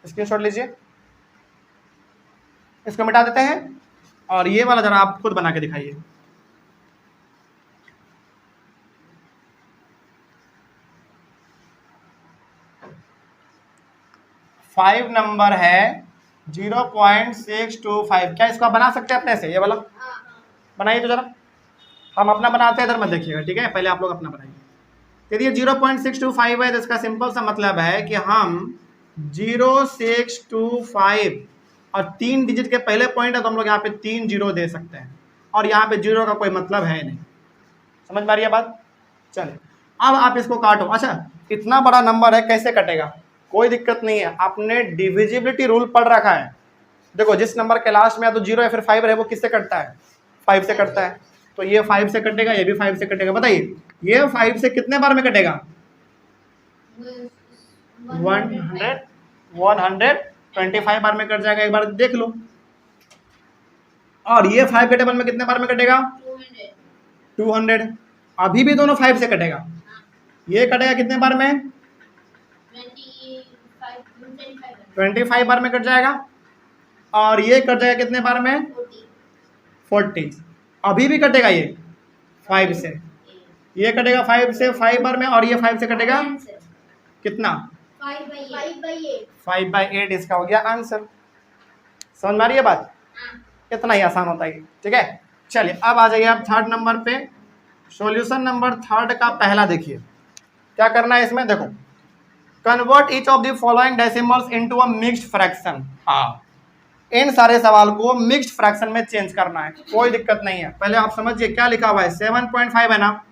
स्क्रीनशॉट लीजिए, इसको मिटा देते हैं और ये वाला जरा आप खुद बना के दिखाइए। फाइव नंबर है 0.625। क्या इसको आप बना सकते हैं अपने से? ये वाला बनाइए तो जरा। हम अपना बनाते हैं, इधर मत देखिएगा, ठीक है? पहले आप लोग अपना बनाइए। यदि 0.625 है तो इसका सिंपल सा मतलब है कि हम 0.625 और 3 डिजिट के पहले पॉइंट है तो हम लोग यहाँ पे 3 जीरो दे सकते हैं, और यहाँ पे जीरो का कोई मतलब है नहीं। समझ में आ रही है बात? चलिए, अब आप इसको काटो। अच्छा, इतना बड़ा नंबर है, कैसे कटेगा? कोई दिक्कत नहीं है, आपने डिविजिबिलिटी रूल पढ़ रखा है। देखो, जिस नंबर के लास्ट में या तो 0 या फिर 5 रहे वो किससे कटता है? 5 से कटता है। तो ये 5 से कटेगा, ये भी 5 से कटेगा। बताइए, ये 5 से कितने बार में कटेगा? 125 बार में कट जाएगा। एक बार देख लो। और ये 5 के टेबल में कितने बार में कटेगा? 200। अभी भी दोनों 5 से कटेगा। ये कटेगा कितने बार में? 25 बार में कट जाएगा। और ये कट जाएगा कितने बार में? 40। अभी भी कटेगा ये 5 से। ये कटेगा 5 से 5 बार में, और ये 5 से कटेगा कितना? 5/8 इसका हो गया आंसर। समझ में आ रही है बात? इतना ही आसान होता है, ठीक है? चलिए, अब आ जाइए आप थर्ड नंबर पे। सॉल्यूशन नंबर थर्ड का पहला देखिए, क्या करना है इसमें। देखो, convert each of the following decimals into a mixed fraction. हाँ, इन सारे सवाल को मिक्स्ड फ्रैक्शन में चेंज करना है, कोई दिक्कत नहीं है। पहले आप समझिए क्या लिखा हुआ है। 7.5 है ना,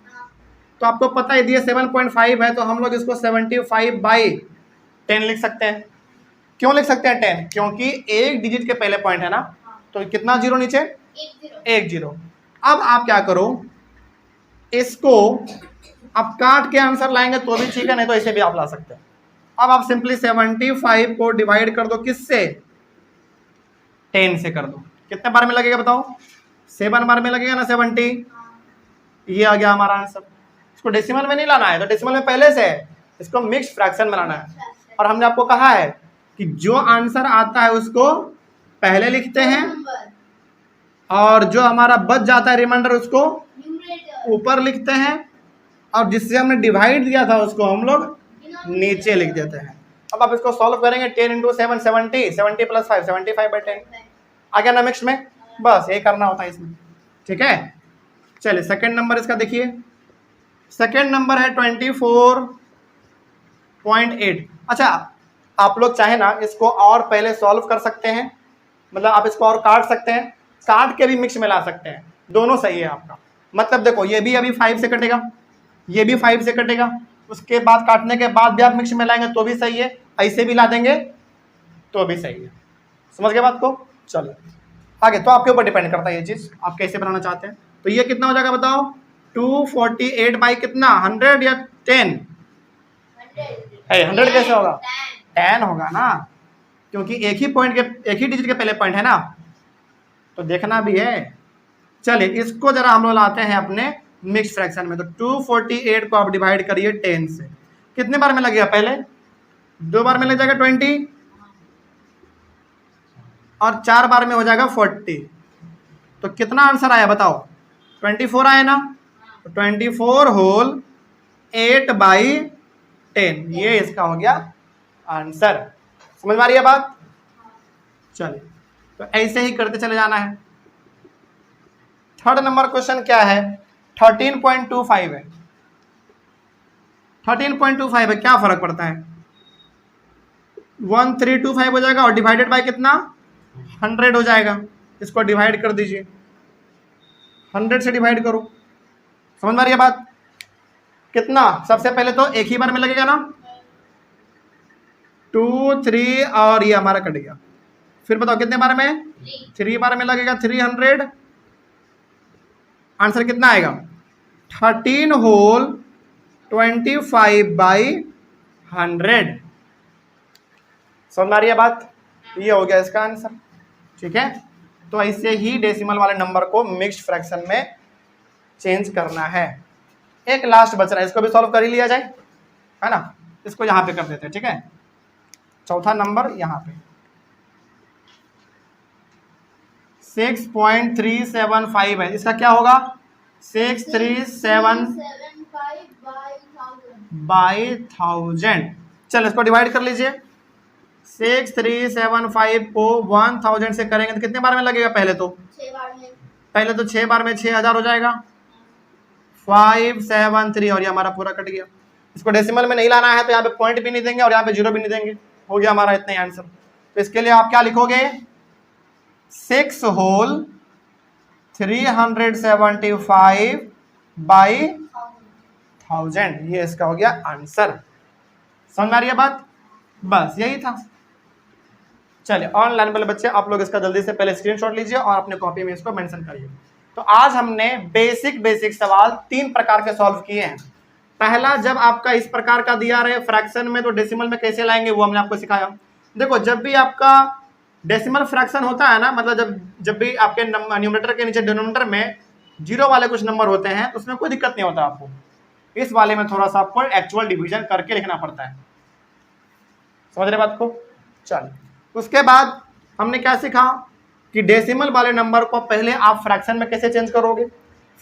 तो आपको पता है दिए 7.5 है, तो हम लोग इसको 75/10 लिख सकते हैं। क्यों लिख सकते हैं 10? क्योंकि एक डिजिट के पहले पॉइंट है ना, तो कितना जीरो नीचे? 1 जीरो। अब आप क्या करो, इसको आप काट के आंसर लाएंगे तो भी ठीक है, नहीं तो इसे भी आप ला सकते हैं। अब आप सिंपली 75 को डिवाइड कर दो किससे? 10 से कर दो। कितने बार में लगेगा बताओ? 7 बार में लगेगा ना 70। ये आ गया हमारा आंसर। इसको डेसिमल में नहीं लाना है, तो डेसिमल में पहले से है, इसको मिक्स्ड फ्रैक्शन में लाना है। और हमने आपको कहा है कि जो आंसर आता है उसको पहले लिखते हैं, और जो हमारा बच जाता है रिमाइंडर उसको ऊपर लिखते हैं, और जिससे हमने डिवाइड दिया था उसको हम लोग नीचे लिख देते हैं। अब आप इसको सॉल्व करेंगे। 10 × 7 70, 70 + 5 75/10 आ गया ना मिक्स में। बस यही करना होता है इसमें, ठीक है? चलिए, सेकंड नंबर इसका देखिए। सेकंड नंबर है 24.8। अच्छा, आप लोग चाहे ना इसको और पहले सॉल्व कर सकते हैं, मतलब आप इसको और काट सकते हैं, काट के भी मिक्स में ला सकते हैं, दोनों सही है आपका। मतलब देखो, ये भी अभी 5 से कटेगा, ये भी 5 से कटेगा, उसके बाद काटने के बाद भी आप मिक्स में लाएंगे तो भी सही है, ऐसे भी ला देंगे तो भी सही है। समझ गए बात को? चलो आगे, तो आपके ऊपर डिपेंड करता है ये चीज़, आप कैसे बनाना चाहते हैं। तो ये कितना हो जाएगा बताओ? 248 बाई कितना 100 या 10? 100 कैसे होगा? 10 होगा ना, क्योंकि एक ही पॉइंट के एक ही डिजिट के पहले पॉइंट है ना, तो देखना भी है। चलिए इसको जरा हम लोग लाते हैं अपने मिक्स फ्रैक्शन में। तो 248 को आप डिवाइड करिए 10 से, कितने बार में लगेगा? पहले 2 बार में लग जाएगा 20 और 4 बार में हो जाएगा 40। तो कितना आंसर आया बताओ? 24 आया ना। तो 24 होल 8 बाई 10, ये इसका हो गया आंसर। समझ में आ रही है बात? चलिए तो ऐसे ही करते चले जाना है। थर्ड नंबर क्वेश्चन क्या है? 13.25 है। 13.25 है, क्या फर्क पड़ता है? 1325 हो जाएगा और डिवाइडेड बाय कितना? 100 हो जाएगा। इसको डिवाइड कर दीजिए, 100 से डिवाइड करो। समझ में आ रही है बात? कितना? सबसे पहले तो एक ही बार में लगेगा ना, 2 3 और ये हमारा कट गया। फिर बताओ कितने बार में? 3 बार में लगेगा 300। आंसर कितना आएगा? 13 होल 25 बाई 100। समझ में आ रही है बात? ये हो गया इसका आंसर। ठीक है, तो ऐसे ही डेसिमल वाले नंबर को मिक्स्ड फ्रैक्शन में चेंज करना है। एक लास्ट बच रहा है, इसको भी सॉल्व कर ही लिया जाए, है ना। इसको यहाँ पे कर देते हैं। ठीक है, चौथा नंबर यहाँ पे 6.375 है। इसका क्या होगा? 637 बाई 1000। चलो इसको डिवाइड कर लीजिए। 6375 को 1000 से करेंगे तो कितने बार में लगेगा? पहले तो 6 बार में। पहले तो 6 बार में 6000 हो जाएगा। 573 और ये हमारा पूरा कट गया। इसको डेसिमल में नहीं लाना है तो यहाँ पे पॉइंट भी नहीं देंगे और यहाँ पे जीरो भी नहीं देंगे। हो गया हमारा इतना ही आंसर। तो इसके लिए आप क्या लिखोगे? 6 होल 375 बाई 1000, ये इसका हो गया आंसर। समझ में आ रही है बात? बस यही था। चलिए ऑनलाइन वाले बच्चे आप लोग इसका जल्दी से पहले स्क्रीनशॉट लीजिए और अपने कॉपी में इसको मेंशन करिए। तो आज हमने बेसिक सवाल 3 प्रकार के सॉल्व किए हैं। पहला, जब आपका इस प्रकार का दिया रहे फ्रैक्शन में तो डेसिमल में कैसे लाएंगे वो हमने आपको सिखाया। देखो जब भी आपका डेसिमल फ्रैक्शन होता है ना, मतलब जब भी आपके न्यूमरेटर के नीचे डिनोमिनेटर में जीरो वाले कुछ नंबर होते हैं तो उसमें कोई दिक्कत नहीं होता आपको। इस वाले में थोड़ा सा आपको एक्चुअल डिवीजन करके लिखना पड़ता है। समझ रहे बात को? चलिए उसके बाद हमने क्या सीखा कि डेसिमल वाले नंबर को पहले आप फ्रैक्शन में कैसे चेंज करोगे,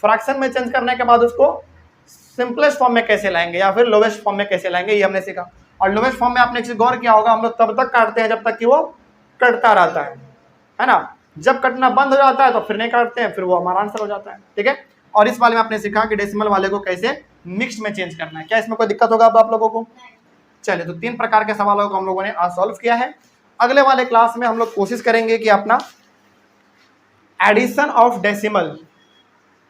फ्रैक्शन में चेंज करने के बाद उसको सिंपलेस्ट फॉर्म में कैसे लाएंगे या फिर लोवेस्ट फॉर्म में कैसे लाएंगे, ये हमने सीखा। और लोवेस्ट फॉर्म में आपने गौर किया होगा, हम लोग तब तक काटते हैं जब तक कि वो कटता रहता है ना। जब कटना बंद हो जाता है तो फिर नहीं काटते हैं, फिर वो हमारा आंसर हो जाता है। ठीक है, और इस वाले में आपने सीखा कि डेसिमल वाले को कैसे मिक्स में चेंज करना है। क्या इसमें कोई दिक्कत होगा अब आप लोगों को? चलिए तो 3 प्रकार के सवालों को हम लोगों ने आज सॉल्व किया है। अगले वाले क्लास में हम लोग कोशिश करेंगे कि अपना एडिशन ऑफ डेसिमल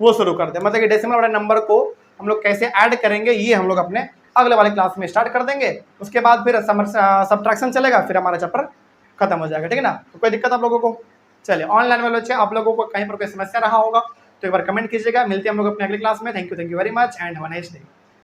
वो शुरू कर दें, मतलब कि डेसिमल वाले नंबर को हम लोग कैसे ऐड करेंगे ये हम लोग अपने अगले वाले क्लास में स्टार्ट कर देंगे। उसके बाद फिर सब्ट्रैक्शन चलेगा, फिर हमारा चैप्टर खत्म हो जाएगा। ठीक है ना, तो कोई दिक्कत आप लोगों को? चलिए ऑनलाइन वाले बच्चे आप लोगों को कहीं पर कोई समस्या रहा होगा तो एक बार कमेंट कीजिएगा। मिलते हैं हम लोग अपने अगली क्लास में। Thank you very much and have a nice day.